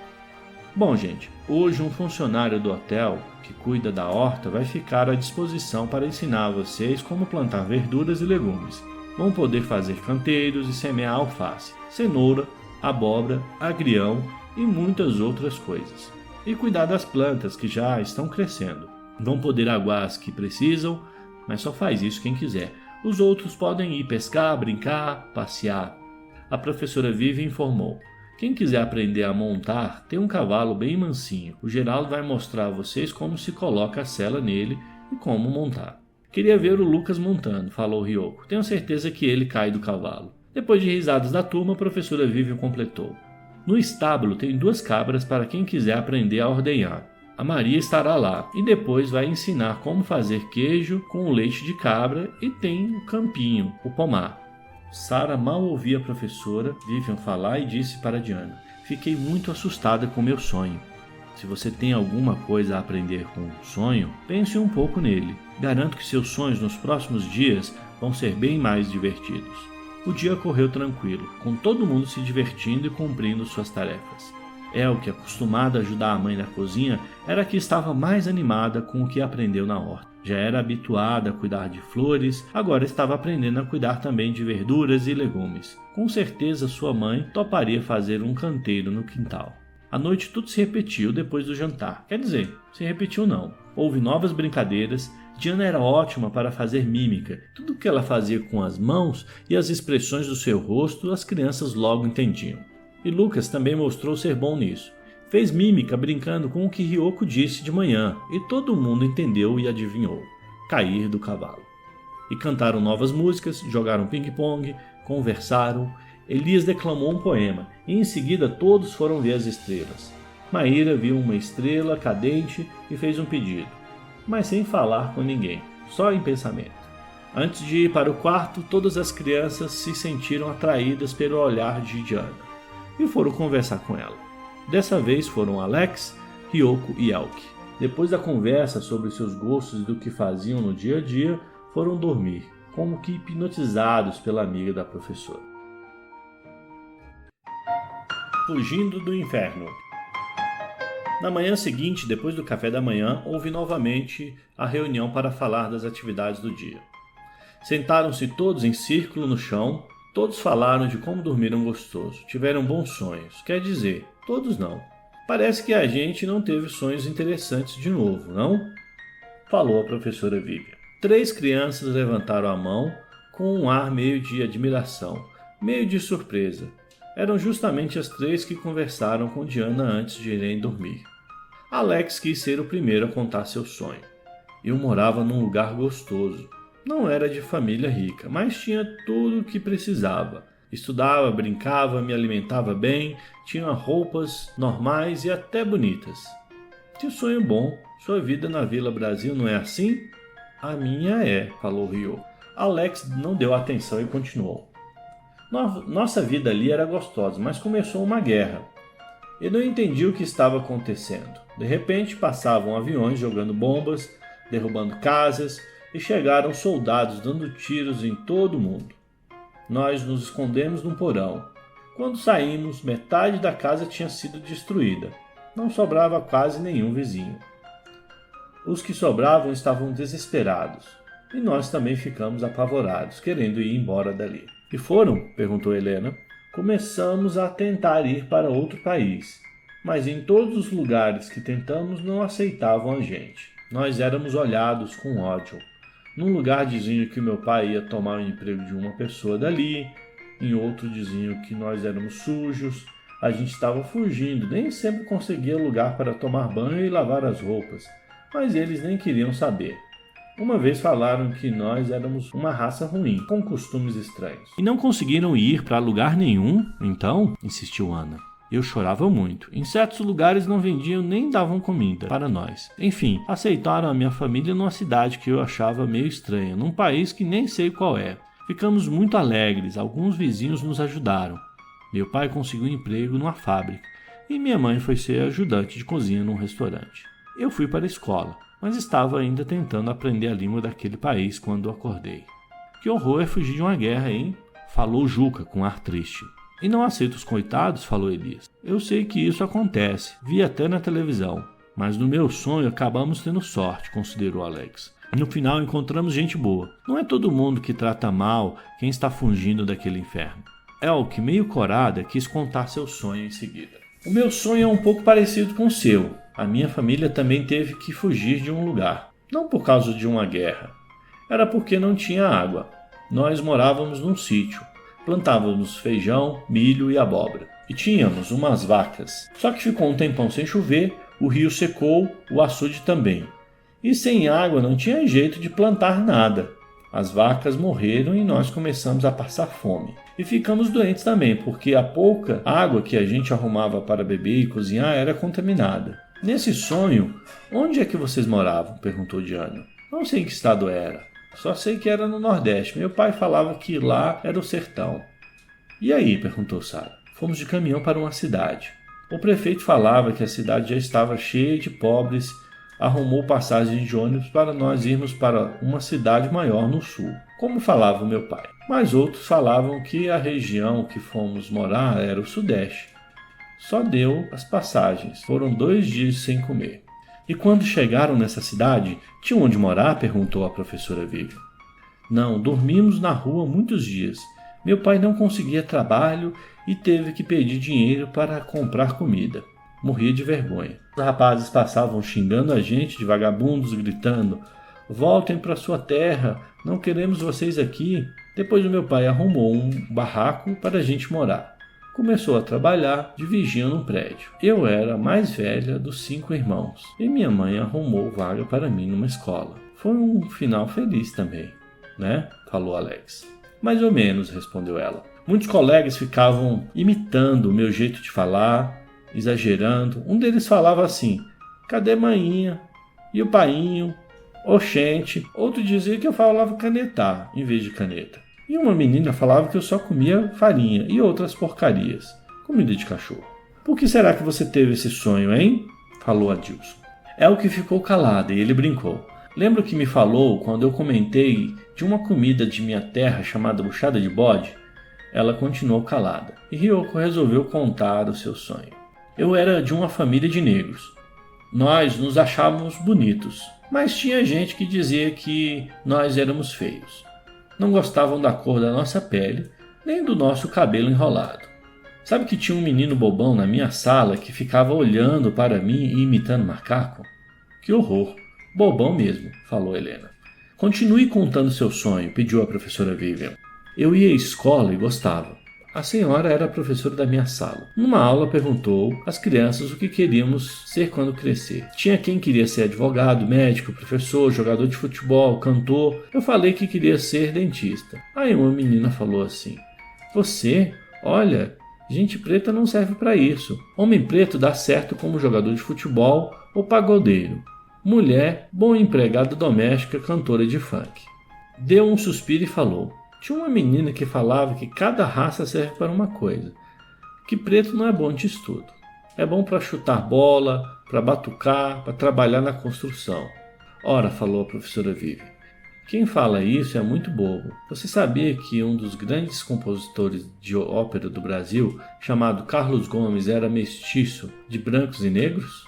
Bom, gente, hoje um funcionário do hotel que cuida da horta vai ficar à disposição para ensinar vocês como plantar verduras e legumes. Vão poder fazer canteiros e semear alface, cenoura, abóbora, agrião e muitas outras coisas. E cuidar das plantas que já estão crescendo. Vão poder aguar as que precisam, mas só faz isso quem quiser. Os outros podem ir pescar, brincar, passear. A professora Vivian informou. Quem quiser aprender a montar, tem um cavalo bem mansinho. O Geraldo vai mostrar a vocês como se coloca a sela nele e como montar. Queria ver o Lucas montando, falou Ryoko. Tenho certeza que ele cai do cavalo. Depois de risadas da turma, a professora Vivian completou: no estábulo tem 2 cabras para quem quiser aprender a ordenhar. A Maria estará lá e depois vai ensinar como fazer queijo com o leite de cabra e tem o campinho, o pomar. Sara mal ouvia a professora Vivian falar e disse para Diana: fiquei muito assustada com meu sonho. Se você tem alguma coisa a aprender com o sonho, pense um pouco nele. Garanto que seus sonhos nos próximos dias vão ser bem mais divertidos. O dia correu tranquilo, com todo mundo se divertindo e cumprindo suas tarefas. Elke, acostumada a ajudar a mãe na cozinha, era a que estava mais animada com o que aprendeu na horta. Já era habituada a cuidar de flores, agora estava aprendendo a cuidar também de verduras e legumes. Com certeza sua mãe toparia fazer um canteiro no quintal. À noite tudo se repetiu depois do jantar. Quer dizer, se repetiu não. Houve novas brincadeiras. Diana era ótima para fazer mímica. Tudo que ela fazia com as mãos e as expressões do seu rosto, as crianças logo entendiam. E Lucas também mostrou ser bom nisso. Fez mímica brincando com o que Ryoko disse de manhã, e todo mundo entendeu e adivinhou: cair do cavalo. E cantaram novas músicas, jogaram ping-pong, conversaram. Elias declamou um poema, e em seguida todos foram ver as estrelas. Maíra viu uma estrela cadente e fez um pedido, mas sem falar com ninguém, só em pensamento. Antes de ir para o quarto, todas as crianças se sentiram atraídas pelo olhar de Diana e foram conversar com ela. Dessa vez foram Alex, Ryoko e Elke. Depois da conversa sobre seus gostos e do que faziam no dia a dia, foram dormir, como que hipnotizados pela amiga da professora. Fugindo do inferno. Na manhã seguinte, depois do café da manhã, houve novamente a reunião para falar das atividades do dia. Sentaram-se todos em círculo no chão. Todos falaram de como dormiram gostoso, tiveram bons sonhos. Quer dizer, todos não. Parece que a gente não teve sonhos interessantes de novo, não? Falou a professora Vivian. 3 crianças levantaram a mão com um ar meio de admiração, meio de surpresa. Eram justamente as 3 que conversaram com Diana antes de irem dormir. Alex quis ser o primeiro a contar seu sonho. Eu morava num lugar gostoso. Não era de família rica, mas tinha tudo o que precisava. Estudava, brincava, me alimentava bem, tinha roupas normais e até bonitas. Que sonho bom! Sua vida na Vila Brasil não é assim? A minha é, falou Ryo. Alex não deu atenção e continuou. Nossa vida ali era gostosa, mas começou uma guerra. Eu não entendi o que estava acontecendo. De repente passavam aviões jogando bombas, derrubando casas, e chegaram soldados dando tiros em todo mundo. Nós nos escondemos num porão. Quando saímos, metade da casa tinha sido destruída. Não sobrava quase nenhum vizinho. Os que sobravam estavam desesperados, e nós também ficamos apavorados, querendo ir embora dali. E foram? Perguntou Helena. Começamos a tentar ir para outro país, mas em todos os lugares que tentamos não aceitavam a gente. Nós éramos olhados com ódio. Num lugar diziam que meu pai ia tomar o emprego de uma pessoa dali, em outro diziam que nós éramos sujos, a gente estava fugindo, nem sempre conseguia lugar para tomar banho e lavar as roupas, mas eles nem queriam saber. Uma vez falaram que nós éramos uma raça ruim, com costumes estranhos. E não conseguiram ir para lugar nenhum, então? Insistiu Ana. Eu chorava muito. Em certos lugares não vendiam nem davam comida para nós. Enfim, aceitaram a minha família numa cidade que eu achava meio estranha, num país que nem sei qual é. Ficamos muito alegres, alguns vizinhos nos ajudaram. Meu pai conseguiu um emprego numa fábrica e minha mãe foi ser ajudante de cozinha num restaurante. Eu fui para a escola, mas estava ainda tentando aprender a língua daquele país quando acordei. Que horror é fugir de uma guerra, hein? Falou Juca com ar triste. E não aceito os coitados, falou Elias. Eu sei que isso acontece, vi até na televisão. Mas no meu sonho acabamos tendo sorte, considerou Alex. No final encontramos gente boa. Não é todo mundo que trata mal quem está fugindo daquele inferno. Elke, meio corada, quis contar seu sonho em seguida. O meu sonho é um pouco parecido com o seu. A minha família também teve que fugir de um lugar. Não por causa de uma guerra. Era porque não tinha água. Nós morávamos num sítio. Plantávamos feijão, milho e abóbora. E tínhamos umas vacas. Só que ficou um tempão sem chover, o rio secou, o açude também. E sem água não tinha jeito de plantar nada. As vacas morreram e nós começamos a passar fome. E ficamos doentes também, porque a pouca água que a gente arrumava para beber e cozinhar era contaminada. Nesse sonho, onde é que vocês moravam? Perguntou Diana. Não sei em que estado era. Só sei que era no Nordeste. Meu pai falava que lá era o sertão. E aí? Perguntou Sara. Fomos de caminhão para uma cidade. O prefeito falava que a cidade já estava cheia de pobres, arrumou passagem de ônibus para nós irmos para uma cidade maior no sul, como falava o meu pai. Mas outros falavam que a região que fomos morar era o Sudeste. Só deu as passagens. Foram 2 dias sem comer. E quando chegaram nessa cidade, tinham onde morar? Perguntou a professora Vivian. Não, dormimos na rua muitos dias. Meu pai não conseguia trabalho e teve que pedir dinheiro para comprar comida. Morria de vergonha. Os rapazes passavam xingando a gente de vagabundos, gritando: voltem para sua terra, não queremos vocês aqui. Depois o meu pai arrumou um barraco para a gente morar. Começou a trabalhar de vigia num prédio. Eu era a mais velha dos 5 irmãos e minha mãe arrumou vaga para mim numa escola. Foi um final feliz também, né? Falou Alex. Mais ou menos, respondeu ela. Muitos colegas ficavam imitando o meu jeito de falar, exagerando. Um deles falava assim: cadê mainha? E o painho? Oxente. Outro dizia que eu falava canetar em vez de caneta. E uma menina falava que eu só comia farinha e outras porcarias. Comida de cachorro. Por que será que você teve esse sonho, hein? Falou Adilson. É o que ficou calada e ele brincou. Lembra que me falou quando eu comentei de uma comida de minha terra chamada buchada de bode? Ela continuou calada e Ryoko resolveu contar o seu sonho. Eu era de uma família de negros. Nós nos achávamos bonitos, mas tinha gente que dizia que nós éramos feios. Não gostavam da cor da nossa pele, nem do nosso cabelo enrolado. Sabe que tinha um menino bobão na minha sala que ficava olhando para mim e imitando macaco? Que horror! Bobão mesmo, falou Helena. Continue contando seu sonho, pediu a professora Vivian. Eu ia à escola e gostava. A senhora era a professora da minha sala. Numa aula perguntou às crianças o que queríamos ser quando crescer. Tinha quem queria ser advogado, médico, professor, jogador de futebol, cantor. Eu falei que queria ser dentista. Aí uma menina falou assim: você? Olha, gente preta não serve para isso. Homem preto dá certo como jogador de futebol ou pagodeiro. Mulher, boa empregada doméstica, cantora de funk. Deu um suspiro e falou: tinha uma menina que falava que cada raça serve para uma coisa, que preto não é bom de estudo. É bom para chutar bola, para batucar, para trabalhar na construção. Ora, falou a professora Vivian, quem fala isso é muito bobo. Você sabia que um dos grandes compositores de ópera do Brasil, chamado Carlos Gomes, era mestiço de brancos e negros?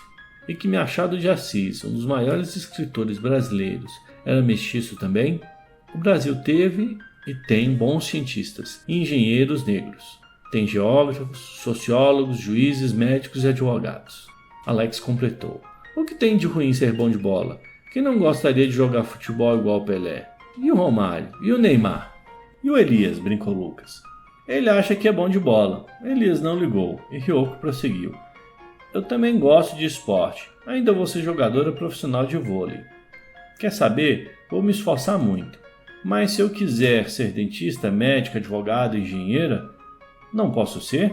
E que Machado de Assis, um dos maiores escritores brasileiros, era mestiço também? O Brasil teve e tem bons cientistas e engenheiros negros. Tem geógrafos, sociólogos, juízes, médicos e advogados. Alex completou. O que tem de ruim ser bom de bola? Quem não gostaria de jogar futebol igual o Pelé? E o Romário? E o Neymar? E o Elias? Brincou Lucas. Ele acha que é bom de bola. Elias não ligou e Ryoko prosseguiu. Eu também gosto de esporte. Ainda vou ser jogadora profissional de vôlei. Quer saber? Vou me esforçar muito. Mas se eu quiser ser dentista, médica, advogada, engenheira, não posso ser?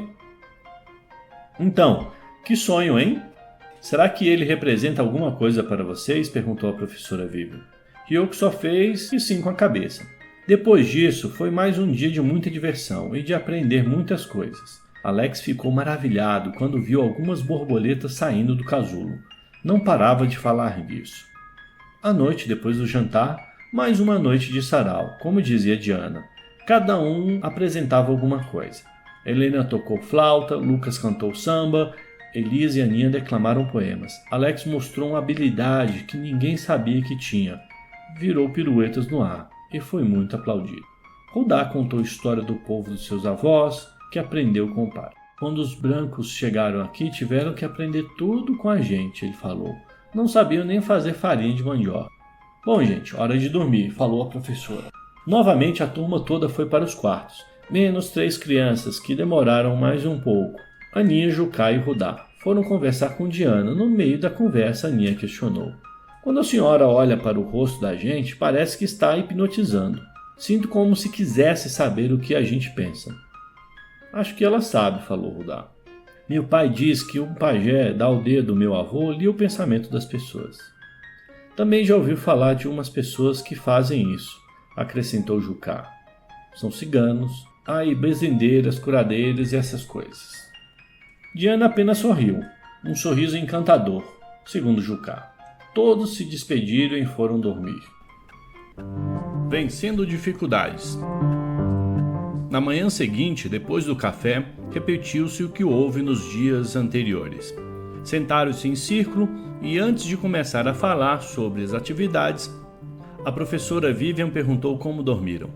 Então, que sonho, hein? Será que ele representa alguma coisa para vocês? Perguntou a professora Vivian. Ryoko só fez que sim com a cabeça. Depois disso, foi mais um dia de muita diversão e de aprender muitas coisas. Alex ficou maravilhado quando viu algumas borboletas saindo do casulo. Não parava de falar disso. À noite, depois do jantar, mais uma noite de sarau, como dizia Diana. Cada um apresentava alguma coisa. Helena tocou flauta, Lucas cantou samba, Elisa e Aninha declamaram poemas. Alex mostrou uma habilidade que ninguém sabia que tinha. Virou piruetas no ar e foi muito aplaudido. Rudá contou a história do povo dos seus avós, que aprendeu com o pai. Quando os brancos chegaram aqui, tiveram que aprender tudo com a gente, ele falou. Não sabiam nem fazer farinha de mandioca. Bom, gente, hora de dormir, falou a professora. Novamente a turma toda foi para os quartos, menos 3 crianças que demoraram mais um pouco. Aninha, Jucá e Rudá foram conversar com Diana. No meio da conversa, Aninha questionou. Quando a senhora olha para o rosto da gente, parece que está hipnotizando. Sinto como se quisesse saber o que a gente pensa. Acho que ela sabe, falou Rudá. Meu pai diz que um pajé da aldeia do meu avô lia o pensamento das pessoas. Também já ouviu falar de umas pessoas que fazem isso, acrescentou Jucá. São ciganos, bezendeiras, curadeiras e essas coisas. Diana apenas sorriu, um sorriso encantador, segundo Jucá. Todos se despediram e foram dormir. Vencendo dificuldades. Na manhã seguinte, depois do café, repetiu-se o que houve nos dias anteriores. Sentaram-se em círculo e, antes de começar a falar sobre as atividades, a professora Vivian perguntou como dormiram.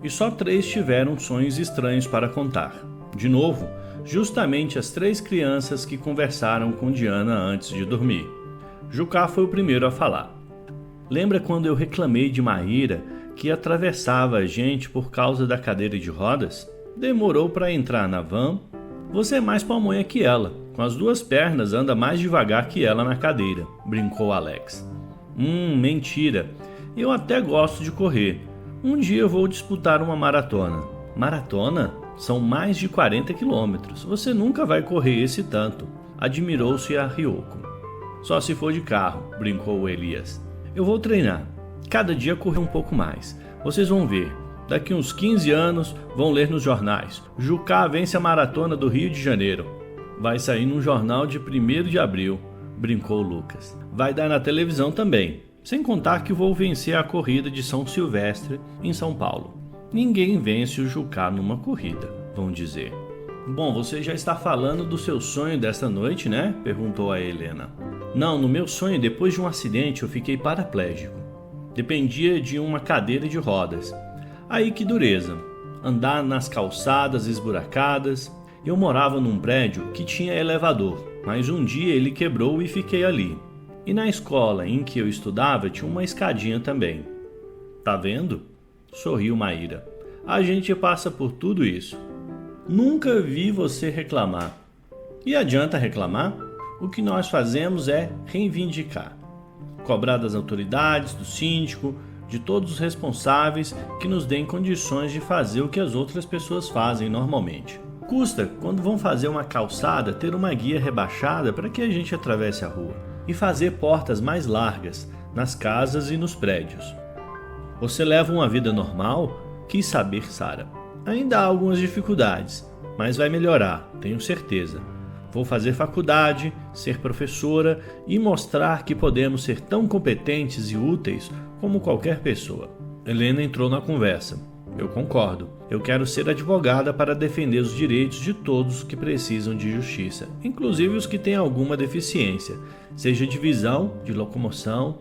E só 3 tiveram sonhos estranhos para contar. De novo, justamente as 3 crianças que conversaram com Diana antes de dormir. Jucá foi o primeiro a falar. Lembra quando eu reclamei de Maíra que atravessava a gente por causa da cadeira de rodas? Demorou para entrar na van. Você é mais pamonha que ela. Com as 2 pernas anda mais devagar que ela na cadeira, brincou Alex. Mentira. Eu até gosto de correr. Um dia eu vou disputar uma maratona. Maratona? São mais de 40 quilômetros. Você nunca vai correr esse tanto. Admirou-se a Ryoko. Só se for de carro, brincou Elias. Eu vou treinar. Cada dia correr um pouco mais. Vocês vão ver. Daqui uns 15 anos vão ler nos jornais. Jucá vence a maratona do Rio de Janeiro. Vai sair num jornal de 1º de abril, brincou Lucas. Vai dar na televisão também. Sem contar que vou vencer a corrida de São Silvestre em São Paulo. Ninguém vence o Jucá numa corrida, vão dizer. Bom, você já está falando do seu sonho desta noite, né? Perguntou a Helena. Não, no meu sonho, depois de um acidente, eu fiquei paraplégico. Dependia de uma cadeira de rodas. Aí que dureza. Andar nas calçadas esburacadas. Eu morava num prédio que tinha elevador, mas um dia ele quebrou e fiquei ali. E na escola em que eu estudava tinha uma escadinha também. Tá vendo? Sorriu Maíra. A gente passa por tudo isso. Nunca vi você reclamar. E adianta reclamar? O que nós fazemos é reivindicar. Cobrar das autoridades, do síndico, de todos os responsáveis que nos deem condições de fazer o que as outras pessoas fazem normalmente. Custa, quando vão fazer uma calçada, ter uma guia rebaixada para que a gente atravesse a rua e fazer portas mais largas nas casas e nos prédios. Você leva uma vida normal? Quis saber Sara. Ainda há algumas dificuldades, mas vai melhorar, tenho certeza. Vou fazer faculdade, ser professora e mostrar que podemos ser tão competentes e úteis como qualquer pessoa. Helena entrou na conversa. Eu concordo. Eu quero ser advogada para defender os direitos de todos que precisam de justiça, inclusive os que têm alguma deficiência, seja de visão, de locomoção.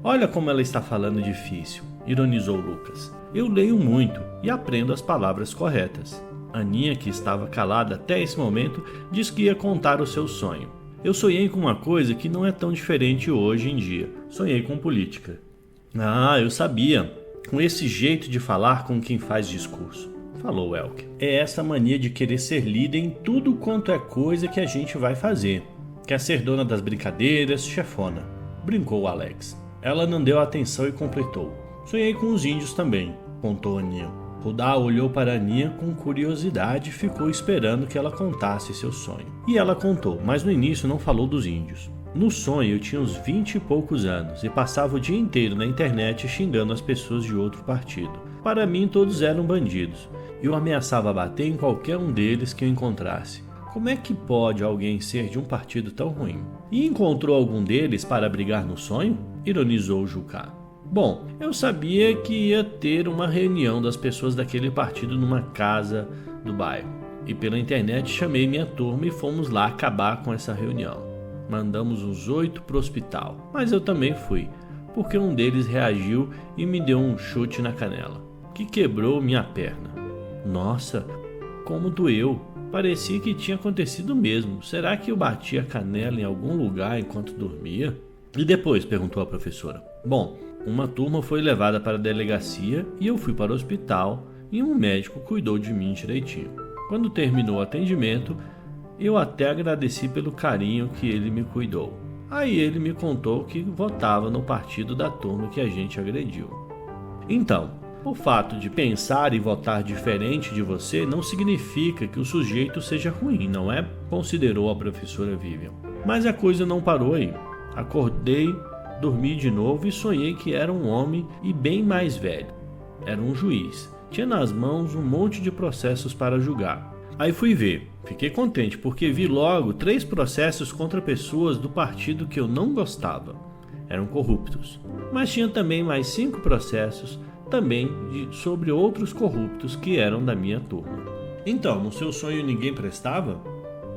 Olha como ela está falando difícil, ironizou Lucas. Eu leio muito e aprendo as palavras corretas. Aninha, que estava calada até esse momento, disse que ia contar o seu sonho. Eu sonhei com uma coisa que não é tão diferente hoje em dia. Sonhei com política. Ah, eu sabia. Com esse jeito de falar com quem faz discurso, falou Elke. É essa mania de querer ser líder em tudo quanto é coisa que a gente vai fazer. Quer ser dona das brincadeiras, chefona, brincou Alex. Ela não deu atenção e completou. Sonhei com os índios também, contou Aninha. Rudá olhou para Aninha com curiosidade e ficou esperando que ela contasse seu sonho. E ela contou, mas no início não falou dos índios. No sonho eu tinha uns 20 e poucos anos e passava o dia inteiro na internet xingando as pessoas de outro partido. Para mim todos eram bandidos. Eu ameaçava bater em qualquer um deles que eu encontrasse. Como é que pode alguém ser de um partido tão ruim? E encontrou algum deles para brigar no sonho? Ironizou Jucá. Bom, eu sabia que ia ter uma reunião das pessoas daquele partido numa casa do bairro. E pela internet chamei minha turma e fomos lá acabar com essa reunião. Mandamos uns 8 para o hospital, mas eu também fui, porque um deles reagiu e me deu um chute na canela, que quebrou minha perna. Nossa, como doeu! Parecia que tinha acontecido mesmo. Será que eu bati a canela em algum lugar enquanto dormia? E depois? Perguntou a professora. Bom, uma turma foi levada para a delegacia e eu fui para o hospital e um médico cuidou de mim direitinho. Quando terminou o atendimento, eu até agradeci pelo carinho que ele me cuidou. Aí ele me contou que votava no partido da turma que a gente agrediu. Então, O fato de pensar e votar diferente de você não significa que o sujeito seja ruim, não é? Considerou a professora Vivian. Mas a coisa não parou aí. Acordei, dormi de novo e sonhei que era um homem e bem mais velho. Era um juiz. Tinha nas mãos um monte de processos para julgar. Aí fui ver. Fiquei contente porque vi logo 3 processos contra pessoas do partido que eu não gostava. Eram corruptos. Mas tinha também mais 5 processos também sobre outros corruptos que eram da minha turma. Então, no seu sonho ninguém prestava?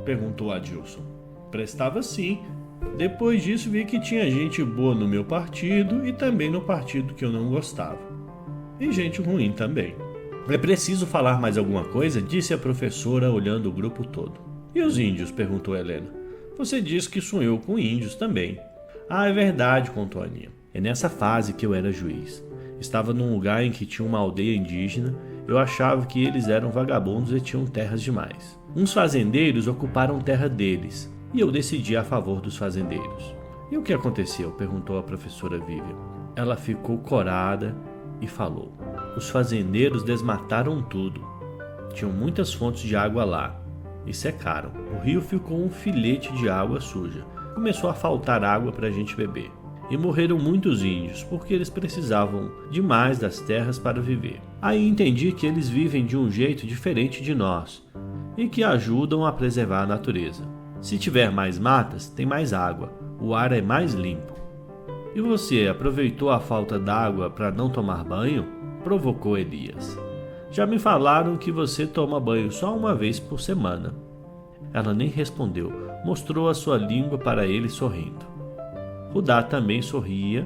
Perguntou Adilson. Prestava sim. Depois disso vi que tinha gente boa no meu partido e também no partido que eu não gostava. E gente ruim também. É preciso falar mais alguma coisa? Disse a professora olhando o grupo todo. E os índios? Perguntou Helena. Você disse que sonhou com índios também. Ah, é verdade, contou Aninha. É nessa fase que eu era juiz. Estava num lugar em que tinha uma aldeia indígena. Eu achava que eles eram vagabundos e tinham terras demais. Uns fazendeiros ocuparam terra deles e eu decidi a favor dos fazendeiros. E o que aconteceu? Perguntou a professora Vivian. Ela ficou corada e falou. Os fazendeiros desmataram tudo. Tinham muitas fontes de água lá e secaram. O rio ficou um filete de água suja. Começou a faltar água para a gente beber. E morreram muitos índios, porque eles precisavam demais das terras para viver. Aí entendi que eles vivem de um jeito diferente de nós e que ajudam a preservar a natureza. Se tiver mais matas, tem mais água, o ar é mais limpo. E você aproveitou a falta d'água para não tomar banho? Provocou Elias. Já me falaram que você toma banho só uma vez por semana. Ela nem respondeu, mostrou a sua língua para ele sorrindo. Rudá também sorria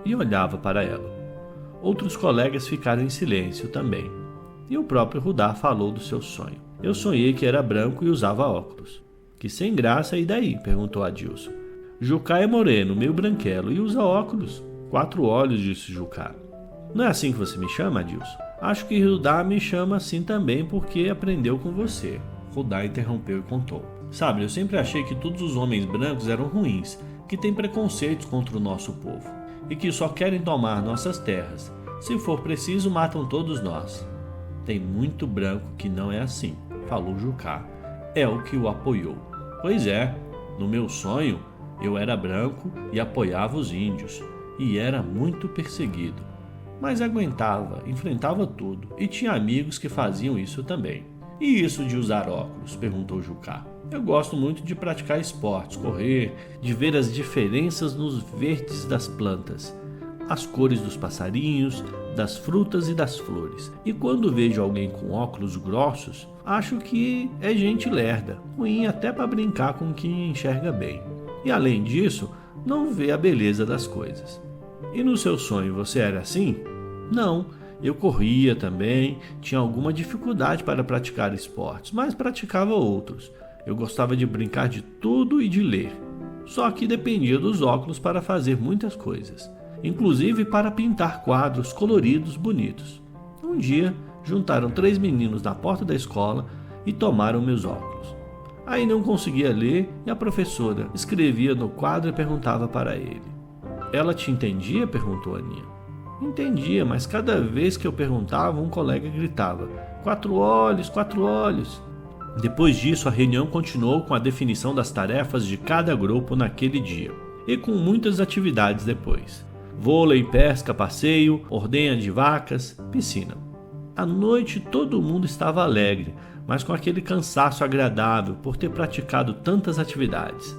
e olhava para ela. Outros colegas ficaram em silêncio também. E o próprio Rudá falou do seu sonho. Eu sonhei que era branco e usava óculos. Que sem graça, e daí? Perguntou Adilson. Jucá é moreno, meio branquelo e usa óculos. 4 olhos, disse Jucá. Não é assim que você me chama, Adilson? Acho que Rudá me chama assim também porque aprendeu com você. Rudá interrompeu e contou. Sabe, eu sempre achei que todos os homens brancos eram ruins, que têm preconceitos contra o nosso povo e que só querem tomar nossas terras. Se for preciso, matam todos nós. Tem muito branco que não é assim, falou Jucá. É o que o apoiou. Pois é, no meu sonho, eu era branco e apoiava os índios e era muito perseguido. Mas aguentava, enfrentava tudo e tinha amigos que faziam isso também. E isso de usar óculos? Perguntou Jucá. Eu gosto muito de praticar esportes, correr, de ver as diferenças nos verdes das plantas, as cores dos passarinhos, das frutas e das flores. E quando vejo alguém com óculos grossos, acho que é gente lerda, ruim até para brincar com quem enxerga bem. E além disso, não vê a beleza das coisas. E no seu sonho você era assim? Não, eu corria também, tinha alguma dificuldade para praticar esportes, mas praticava outros. Eu gostava de brincar de tudo e de ler. Só que dependia dos óculos para fazer muitas coisas, inclusive para pintar quadros coloridos bonitos. Um dia, juntaram 3 meninos na porta da escola e tomaram meus óculos. Aí não conseguia ler e a professora escrevia no quadro e perguntava para ele. Ela te entendia? Perguntou Aninha. Entendia, mas cada vez que eu perguntava, um colega gritava: 4 olhos, 4 olhos. Depois disso, a reunião continuou com a definição das tarefas de cada grupo naquele dia, e com muitas atividades depois. Vôlei, pesca, passeio, ordenha de vacas, piscina. À noite todo mundo estava alegre, mas com aquele cansaço agradável por ter praticado tantas atividades.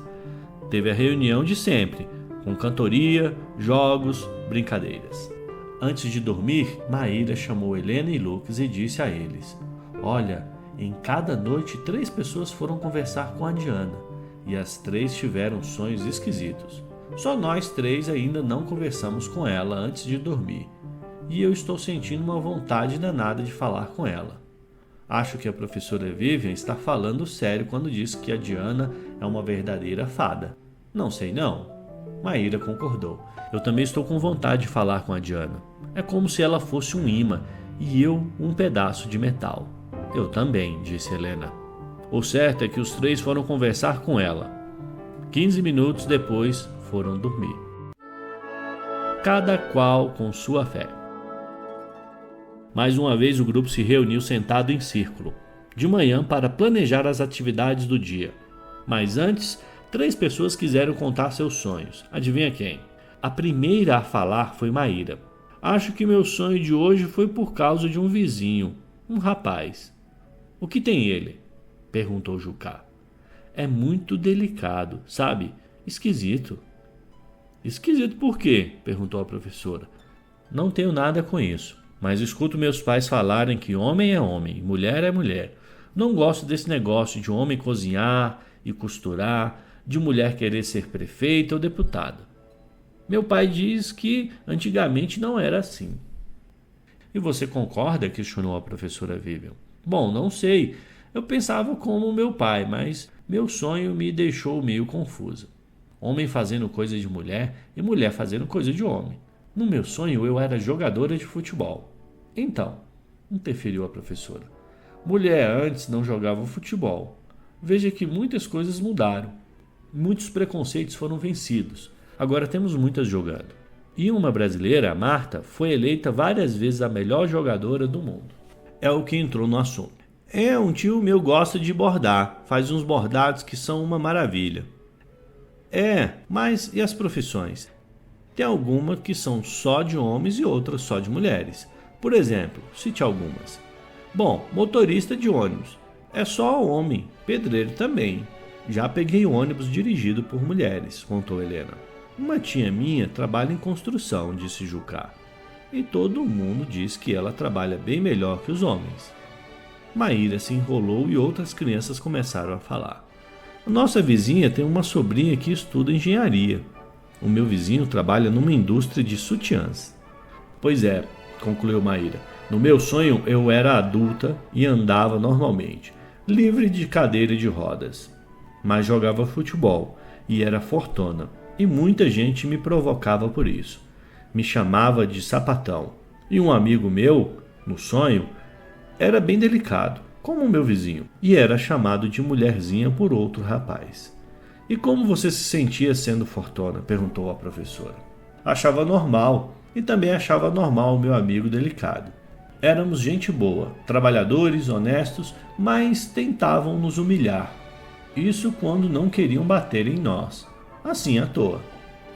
Teve a reunião de sempre, com cantoria, jogos, brincadeiras. Antes de dormir, Maíra chamou Helena e Lucas e disse a eles: Olha, em cada noite 3 pessoas foram conversar com a Diana, e as 3 tiveram sonhos esquisitos. Só nós 3 ainda não conversamos com ela antes de dormir, e eu estou sentindo uma vontade danada de falar com ela. Acho que a professora Vivian está falando sério quando diz que a Diana é uma verdadeira fada. Não sei não. Maíra concordou. Eu também estou com vontade de falar com a Diana. É como se ela fosse um imã e eu um pedaço de metal. Eu também, disse Helena. O certo é que os 3 foram conversar com ela. 15 minutos depois, foram dormir. Cada qual com sua fé. Mais uma vez o grupo se reuniu sentado em círculo, de manhã, para planejar as atividades do dia. Mas antes, 3 pessoas quiseram contar seus sonhos. Adivinha quem? A primeira a falar foi Maíra. Acho que meu sonho de hoje foi por causa de um vizinho, um rapaz. O que tem ele? Perguntou Jucá. É muito delicado, sabe? Esquisito. Esquisito por quê? Perguntou a professora. Não tenho nada com isso, mas escuto meus pais falarem que homem é homem, mulher é mulher. Não gosto desse negócio de homem cozinhar e costurar, de mulher querer ser prefeita ou deputada. Meu pai diz que antigamente não era assim. E você concorda? Questionou a professora Vivian. Bom, não sei. Eu pensava como meu pai, mas meu sonho me deixou meio confusa. Homem fazendo coisa de mulher e mulher fazendo coisa de homem. No meu sonho eu era jogadora de futebol. Então, interferiu a professora. Mulher antes não jogava futebol. Veja que muitas coisas mudaram. Muitos preconceitos foram vencidos. Agora temos muitas jogando. E uma brasileira, a Marta, foi eleita várias vezes a melhor jogadora do mundo. É o que entrou no assunto. Um tio meu gosta de bordar. Faz uns bordados que são uma maravilha. Mas e as profissões? Tem algumas que são só de homens e outras só de mulheres. Por exemplo, cite algumas. Bom, motorista de ônibus. É só homem. Pedreiro também. Já peguei ônibus dirigido por mulheres, contou Helena. Uma tia minha trabalha em construção, disse Jucá. E todo mundo diz que ela trabalha bem melhor que os homens. Maíra se enrolou e outras crianças começaram a falar. Nossa vizinha tem uma sobrinha que estuda engenharia. O meu vizinho trabalha numa indústria de sutiãs. Pois é, concluiu Maíra. No meu sonho eu era adulta e andava normalmente, livre de cadeira de rodas. Mas jogava futebol e era fortuna. E muita gente me provocava por isso. Me chamava de sapatão. E um amigo meu, no sonho, era bem delicado, como o meu vizinho, e era chamado de mulherzinha por outro rapaz. E como você se sentia sendo fortuna? Perguntou a professora. Achava normal, e também achava normal o meu amigo delicado. Éramos gente boa, trabalhadores, honestos, mas tentavam nos humilhar. Isso quando não queriam bater em nós. Assim à toa.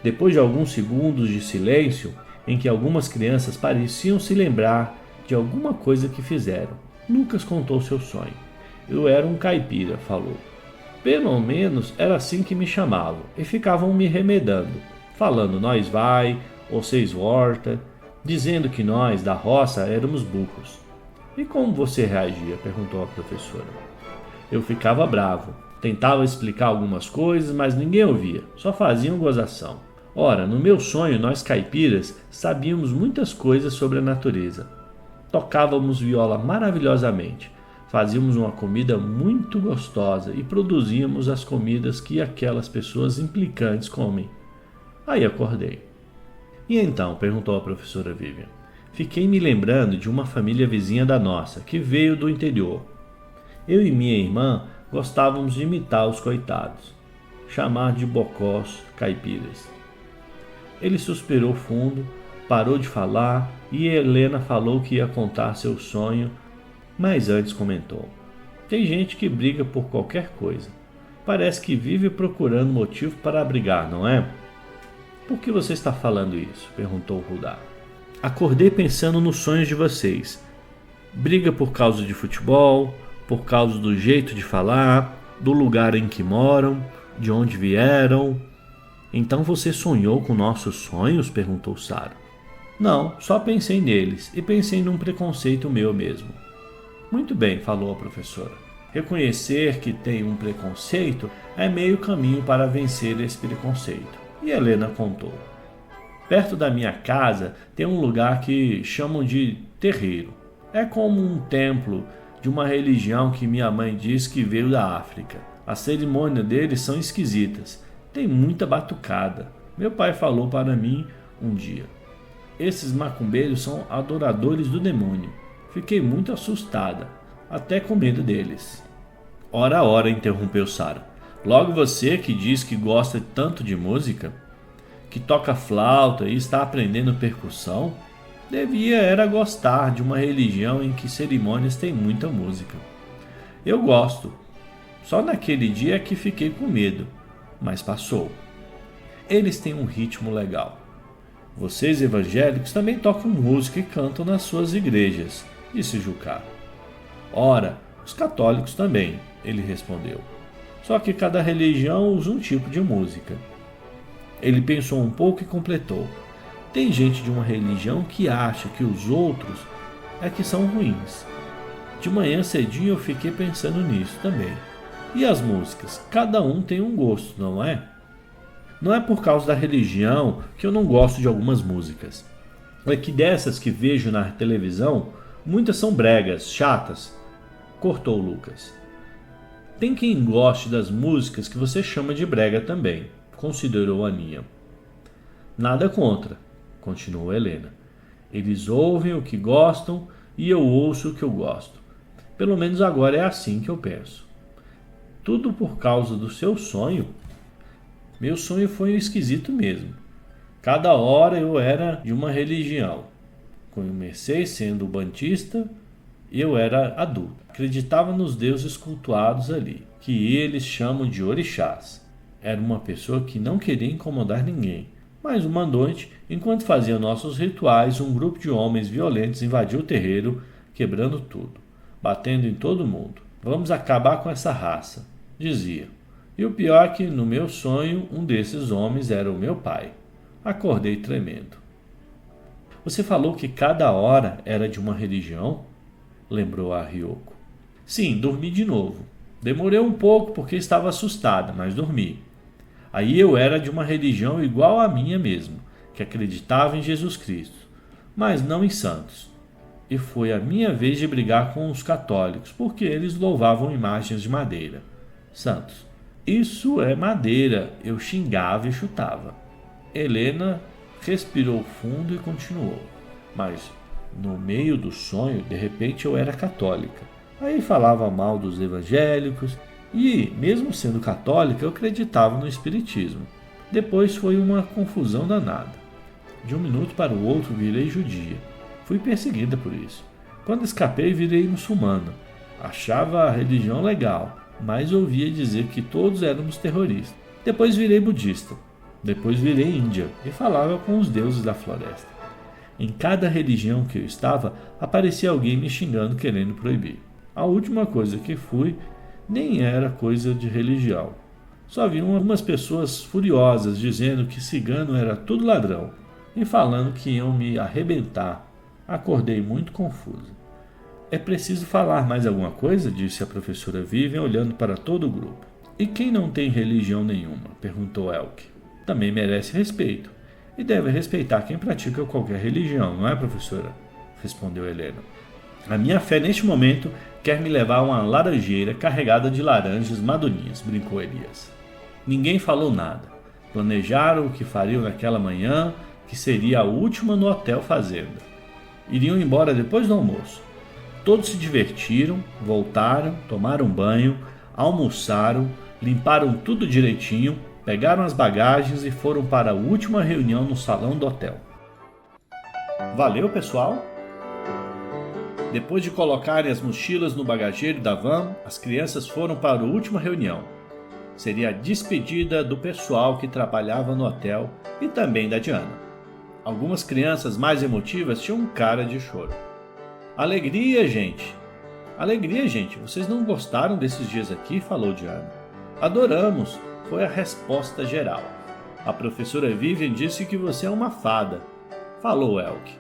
Depois de alguns segundos de silêncio, em que algumas crianças pareciam se lembrar de alguma coisa que fizeram, Lucas contou seu sonho. Eu era um caipira, falou. Pelo menos era assim que me chamavam, e ficavam me remedando, falando nós vai, ou vocês volta, dizendo que nós, da roça, éramos burros. E como você reagia? Perguntou a professora. Eu ficava bravo. Tentava explicar algumas coisas, mas ninguém ouvia, só faziam gozação. Ora, no meu sonho, nós caipiras sabíamos muitas coisas sobre a natureza. Tocávamos viola maravilhosamente, fazíamos uma comida muito gostosa e produzíamos as comidas que aquelas pessoas implicantes comem. Aí acordei. E então? Perguntou a professora Vivian. Fiquei me lembrando de uma família vizinha da nossa, que veio do interior. Eu e minha irmã gostávamos de imitar os coitados, chamar de bocós caipiras. Ele suspirou fundo, parou de falar e Helena falou que ia contar seu sonho, mas antes comentou. Tem gente que briga por qualquer coisa. Parece que vive procurando motivo para brigar, não é? Por que você está falando isso? Perguntou Rudá. Acordei pensando nos sonhos de vocês. Briga por causa de futebol, por causa do jeito de falar, do lugar em que moram, de onde vieram. Então você sonhou com nossos sonhos? Perguntou Sara. Não, só pensei neles e pensei num preconceito meu mesmo. Muito bem, falou a professora. Reconhecer que tem um preconceito é meio caminho para vencer esse preconceito. E Helena contou. Perto da minha casa tem um lugar que chamam de terreiro. É como um templo de uma religião que minha mãe diz que veio da África. As cerimônias deles são esquisitas. Tem muita batucada. Meu pai falou para mim um dia. Esses macumbeiros são adoradores do demônio. Fiquei muito assustada, até com medo deles. Ora, interrompeu Sara. Logo você que diz que gosta tanto de música, que toca flauta e está aprendendo percussão? Devia era gostar de uma religião em que cerimônias têm muita música. Eu gosto. Só naquele dia é que fiquei com medo, mas passou. Eles têm um ritmo legal. Vocês evangélicos também tocam música e cantam nas suas igrejas, disse Jucá. Ora, os católicos também, ele respondeu. Só que cada religião usa um tipo de música. Ele pensou um pouco e completou. Tem gente de uma religião que acha que os outros é que são ruins. De manhã cedinho eu fiquei pensando nisso também. E as músicas? Cada um tem um gosto, não é? Não é por causa da religião que eu não gosto de algumas músicas. É que dessas que vejo na televisão, muitas são bregas, chatas. Cortou Lucas. Tem quem goste das músicas que você chama de brega também, considerou Aninha. Nada contra, continuou Helena. Eles ouvem o que gostam e eu ouço o que eu gosto. Pelo menos agora é assim que eu penso. Tudo por causa do seu sonho? Meu sonho foi um esquisito mesmo. Cada hora eu era de uma religião. Comecei sendo bandista e eu era adulto. Acreditava nos deuses cultuados ali, que eles chamam de orixás. Era uma pessoa que não queria incomodar ninguém. Mas uma noite, enquanto fazia nossos rituais, um grupo de homens violentos invadiu o terreiro, quebrando tudo, batendo em todo mundo. Vamos acabar com essa raça, dizia. E o pior é que, no meu sonho, um desses homens era o meu pai. Acordei tremendo. Você falou que cada hora era de uma religião? Lembrou a Ryoko. Sim, dormi de novo. Demorei um pouco porque estava assustada, mas dormi. Aí eu era de uma religião igual à minha mesmo, que acreditava em Jesus Cristo, mas não em santos. E foi a minha vez de brigar com os católicos, porque eles louvavam imagens de madeira. Santos. Isso é madeira, eu xingava e chutava. Helena respirou fundo e continuou. Mas, no meio do sonho, de repente eu era católica. Aí falava mal dos evangélicos e, mesmo sendo católica, eu acreditava no espiritismo. Depois foi uma confusão danada. De um minuto para o outro virei judia. Fui perseguida por isso. Quando escapei, virei muçulmana. Achava a religião legal, mas ouvia dizer que todos éramos terroristas. Depois virei budista. Depois virei índia e falava com os deuses da floresta. Em cada religião que eu estava, aparecia alguém me xingando querendo proibir. A última coisa que fui nem era coisa de religião. Só vi algumas pessoas furiosas dizendo que cigano era tudo ladrão e falando que iam me arrebentar. Acordei muito confusa. É preciso falar mais alguma coisa? Disse a professora Vivian, olhando para todo o grupo. E quem não tem religião nenhuma? Perguntou Elke. Também merece respeito. E deve respeitar quem pratica qualquer religião, não é, professora? Respondeu Helena. A minha fé neste momento quer me levar a uma laranjeira carregada de laranjas madurinhas, brincou Elias. Ninguém falou nada. Planejaram o que fariam naquela manhã, que seria a última no Hotel Fazenda. Iriam embora depois do almoço. Todos se divertiram, voltaram, tomaram banho, almoçaram, limparam tudo direitinho, pegaram as bagagens e foram para a última reunião no salão do hotel. Valeu, pessoal! Depois de colocarem as mochilas no bagageiro da van, as crianças foram para a última reunião. Seria a despedida do pessoal que trabalhava no hotel e também da Diana. Algumas crianças mais emotivas tinham cara de choro. Alegria, gente! Alegria, gente! Vocês não gostaram desses dias aqui? Falou Diana. Adoramos! Foi a resposta geral. A professora Vivian disse que você é uma fada. Falou Elke.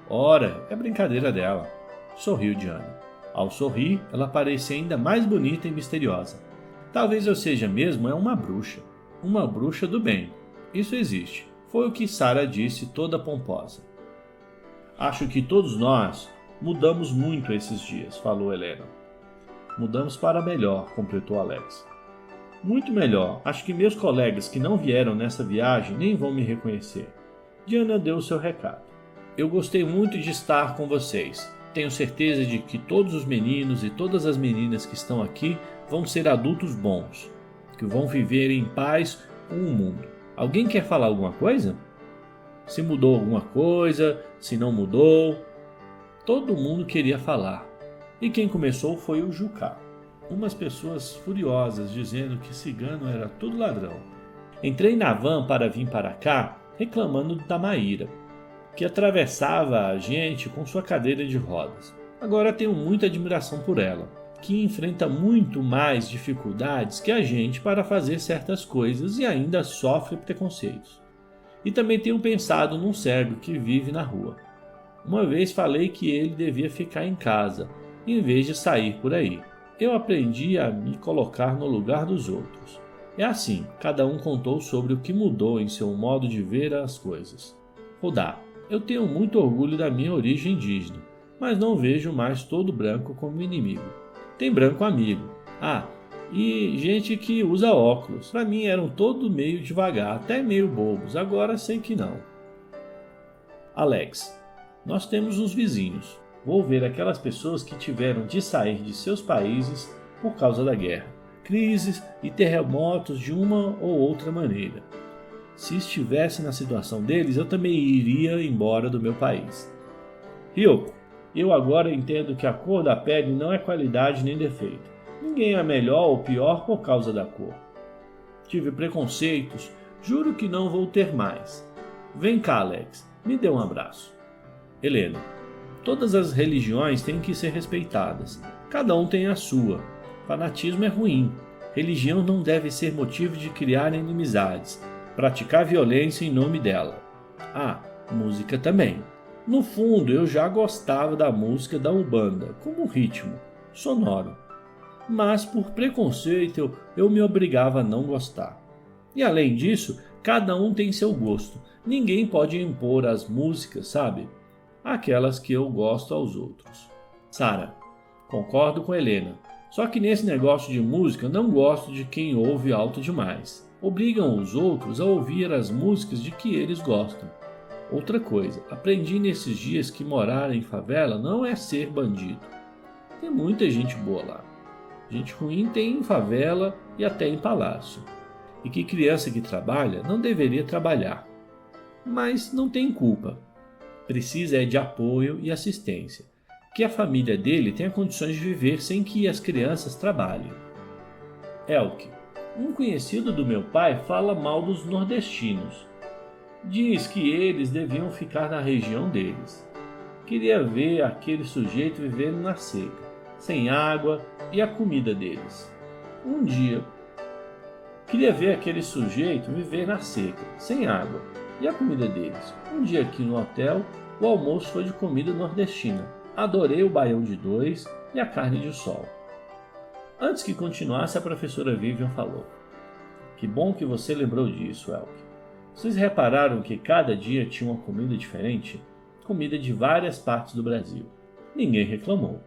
Ora, é brincadeira dela. Sorriu Diana. Ao sorrir, ela parecia ainda mais bonita e misteriosa. Talvez eu seja mesmo uma bruxa do bem. Isso existe. Foi o que Sara disse, toda pomposa. Acho que todos nós mudamos muito esses dias, falou Helena. Mudamos para melhor, completou Alex. Muito melhor. Acho que meus colegas que não vieram nessa viagem nem vão me reconhecer. Diana deu o seu recado. Eu gostei muito de estar com vocês. Tenho certeza de que todos os meninos e todas as meninas que estão aqui vão ser adultos bons, que vão viver em paz com o mundo. Alguém quer falar alguma coisa? se mudou alguma coisa, se não mudou. Todo mundo queria falar. E quem começou foi o Jucá. Umas pessoas furiosas dizendo que cigano era tudo ladrão. Entrei na van para vir para cá reclamando da Maíra, que atravessava a gente com sua cadeira de rodas. Agora tenho muita admiração por ela, que enfrenta muito mais dificuldades que a gente para fazer certas coisas e ainda sofre preconceitos. E também tenho pensado num cego que vive na rua. Uma vez falei que ele devia ficar em casa, em vez de sair por aí. Eu aprendi a me colocar no lugar dos outros. É assim, cada um contou sobre o que mudou em seu modo de ver as coisas. Rudá, eu tenho muito orgulho da minha origem indígena, mas não vejo mais todo branco como inimigo. Tem branco amigo. E gente que usa óculos. Para mim eram todo meio devagar, até meio bobos. Agora sei que não. Alex, nós temos uns vizinhos. Vou ver aquelas pessoas que tiveram de sair de seus países por causa da guerra, crises e terremotos de uma ou outra maneira. Se estivesse na situação deles, eu também iria embora do meu país. Ryoko, eu agora entendo que a cor da pele não é qualidade nem defeito. Ninguém é melhor ou pior por causa da cor. Tive preconceitos, juro que não vou ter mais. Vem cá, Alex, me dê um abraço. Helena, todas as religiões têm que ser respeitadas. Cada um tem a sua. Fanatismo é ruim. Religião não deve ser motivo de criar inimizades, praticar violência em nome dela. Música também. No fundo, eu já gostava da música da Umbanda, como ritmo, sonoro. Mas por preconceito eu me obrigava a não gostar. E além disso, cada um tem seu gosto. Ninguém pode impor as músicas, sabe? Aquelas que eu gosto aos outros. Sara, concordo com Helena. Só que nesse negócio de música não gosto de quem ouve alto demais. Obrigam os outros a ouvir as músicas de que eles gostam. Outra coisa, aprendi nesses dias que morar em favela não é ser bandido. Tem muita gente boa lá. Gente ruim tem em favela e até em palácio. E que criança que trabalha não deveria trabalhar. Mas não tem culpa. Precisa de apoio e assistência. Que a família dele tenha condições de viver sem que as crianças trabalhem. Elke, um conhecido do meu pai fala mal dos nordestinos. Diz que eles deviam ficar na região deles. Queria ver aquele sujeito vivendo na seca, sem água e a comida deles. Um dia, queria ver aquele sujeito viver na seca, sem água e a comida deles. Um dia aqui no hotel, o almoço foi de comida nordestina. Adorei o baião de 2 e a carne de sol. Antes que continuasse, a professora Vivian falou: Que bom que você lembrou disso, Elke. Vocês repararam que cada dia tinha uma comida diferente? Comida de várias partes do Brasil. Ninguém reclamou.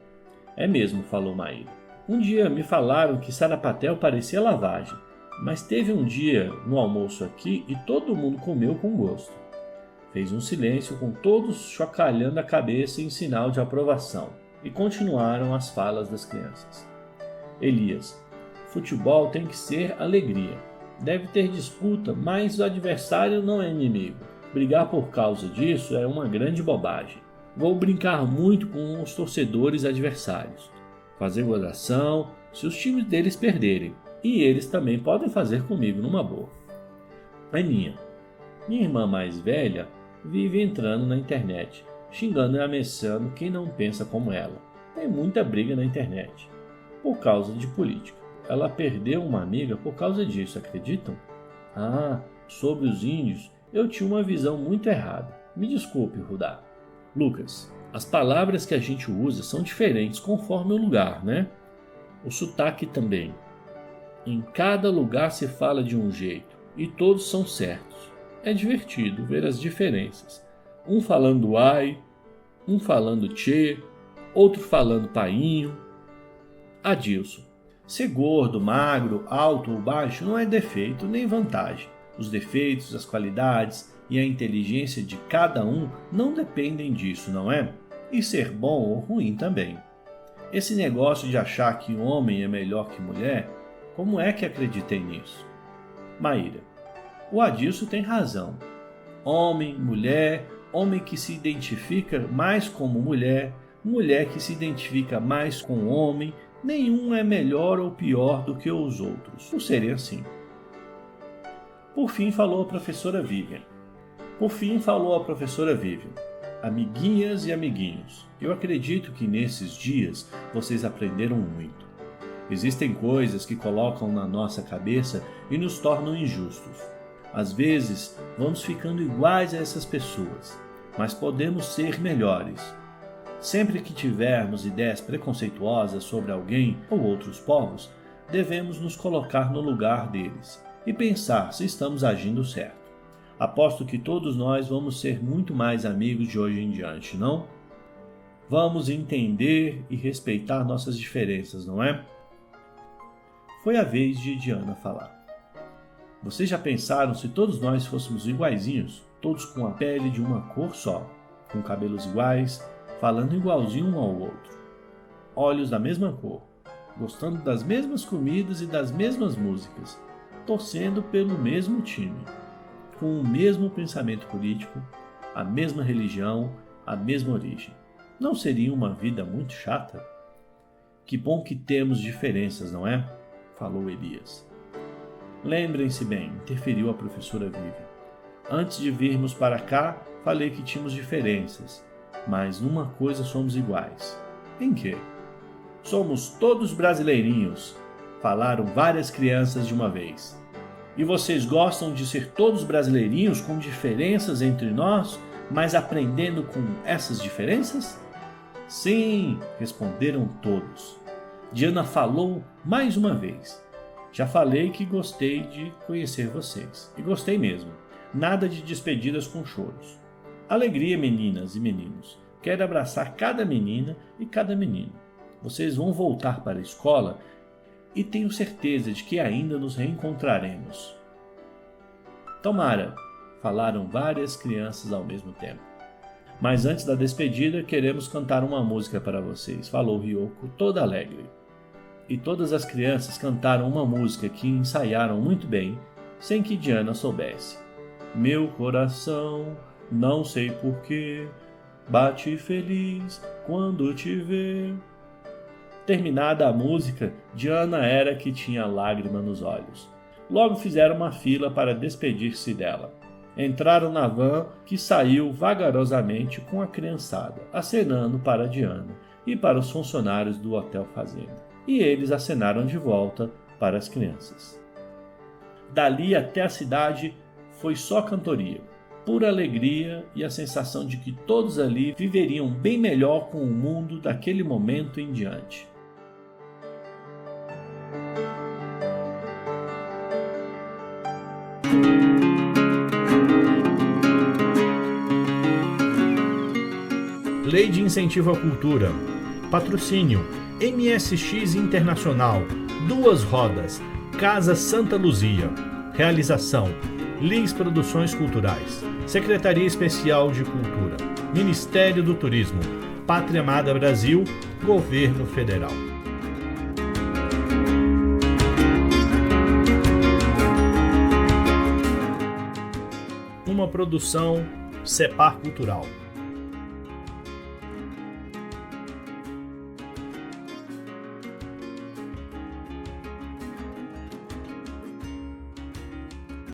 É mesmo, falou Maíra. Um dia me falaram que sarapatel parecia lavagem, mas teve um dia no almoço aqui e todo mundo comeu com gosto. Fez um silêncio com todos chocalhando a cabeça em sinal de aprovação e continuaram as falas das crianças. Elias, futebol tem que ser alegria. Deve ter disputa, mas o adversário não é inimigo. Brigar por causa disso é uma grande bobagem. Vou brincar muito com os torcedores adversários. Fazer gozação se os times deles perderem. E eles também podem fazer comigo numa boa. Aninha, minha irmã mais velha, vive entrando na internet, xingando e ameaçando quem não pensa como ela. Tem muita briga na internet, por causa de política. Ela perdeu uma amiga por causa disso, acreditam? Sobre os índios, eu tinha uma visão muito errada. Me desculpe, Rudá. Lucas, as palavras que a gente usa são diferentes conforme o lugar, né? O sotaque também. Em cada lugar se fala de um jeito, e todos são certos. É divertido ver as diferenças. Um falando ai, um falando tchê, outro falando painho. Adilson, ser gordo, magro, alto ou baixo não é defeito nem vantagem. Os defeitos, as qualidades e a inteligência de cada um não dependem disso, não é? E ser bom ou ruim também. Esse negócio de achar que homem é melhor que mulher, como é que acreditei nisso? Maíra, o Adilson tem razão. Homem, mulher, homem que se identifica mais como mulher, mulher que se identifica mais com homem, nenhum é melhor ou pior do que os outros, por serem assim. Por fim falou a professora Vivian. Amiguinhas e amiguinhos, eu acredito que nesses dias vocês aprenderam muito. Existem coisas que colocam na nossa cabeça e nos tornam injustos. Às vezes, vamos ficando iguais a essas pessoas, mas podemos ser melhores. Sempre que tivermos ideias preconceituosas sobre alguém ou outros povos, devemos nos colocar no lugar deles e pensar se estamos agindo certo. Aposto que todos nós vamos ser muito mais amigos de hoje em diante, não? Vamos entender e respeitar nossas diferenças, não é? Foi a vez de Diana falar. Vocês já pensaram se todos nós fôssemos iguaizinhos, todos com a pele de uma cor só, com cabelos iguais, falando igualzinho um ao outro, olhos da mesma cor, gostando das mesmas comidas e das mesmas músicas, torcendo pelo mesmo time, com o mesmo pensamento político, a mesma religião, a mesma origem. Não seria uma vida muito chata? Que bom que temos diferenças, não é? Falou Elias. Lembrem-se bem, interferiu a professora Vivian. Antes de virmos para cá, falei que tínhamos diferenças, mas numa coisa somos iguais. Em quê? Somos todos brasileirinhos, falaram várias crianças de uma vez. E vocês gostam de ser todos brasileirinhos com diferenças entre nós, mas aprendendo com essas diferenças? Sim, responderam todos. Diana falou mais uma vez. Já falei que gostei de conhecer vocês. E gostei mesmo. Nada de despedidas com choros. Alegria, meninas e meninos. Quero abraçar cada menina e cada menino. Vocês vão voltar para a escola e tenho certeza de que ainda nos reencontraremos. Tomara, falaram várias crianças ao mesmo tempo. Mas antes da despedida, queremos cantar uma música para vocês, falou Ryoko, toda alegre. E todas as crianças cantaram uma música que ensaiaram muito bem, sem que Diana soubesse. Meu coração, não sei porquê, bate feliz quando te vê. Terminada a música, Diana era que tinha lágrima nos olhos. Logo fizeram uma fila para despedir-se dela. Entraram na van que saiu vagarosamente com a criançada, acenando para Diana e para os funcionários do Hotel Fazenda. E eles acenaram de volta para as crianças. Dali até a cidade foi só cantoria, pura alegria e a sensação de que todos ali viveriam bem melhor com o mundo daquele momento em diante. Lei de Incentivo à Cultura. Patrocínio MSX Internacional. Duas Rodas. Casa Santa Luzia. Realização Lins Produções Culturais. Secretaria Especial de Cultura. Ministério do Turismo. Pátria Amada Brasil. Governo Federal. Uma produção Cepar Cultural.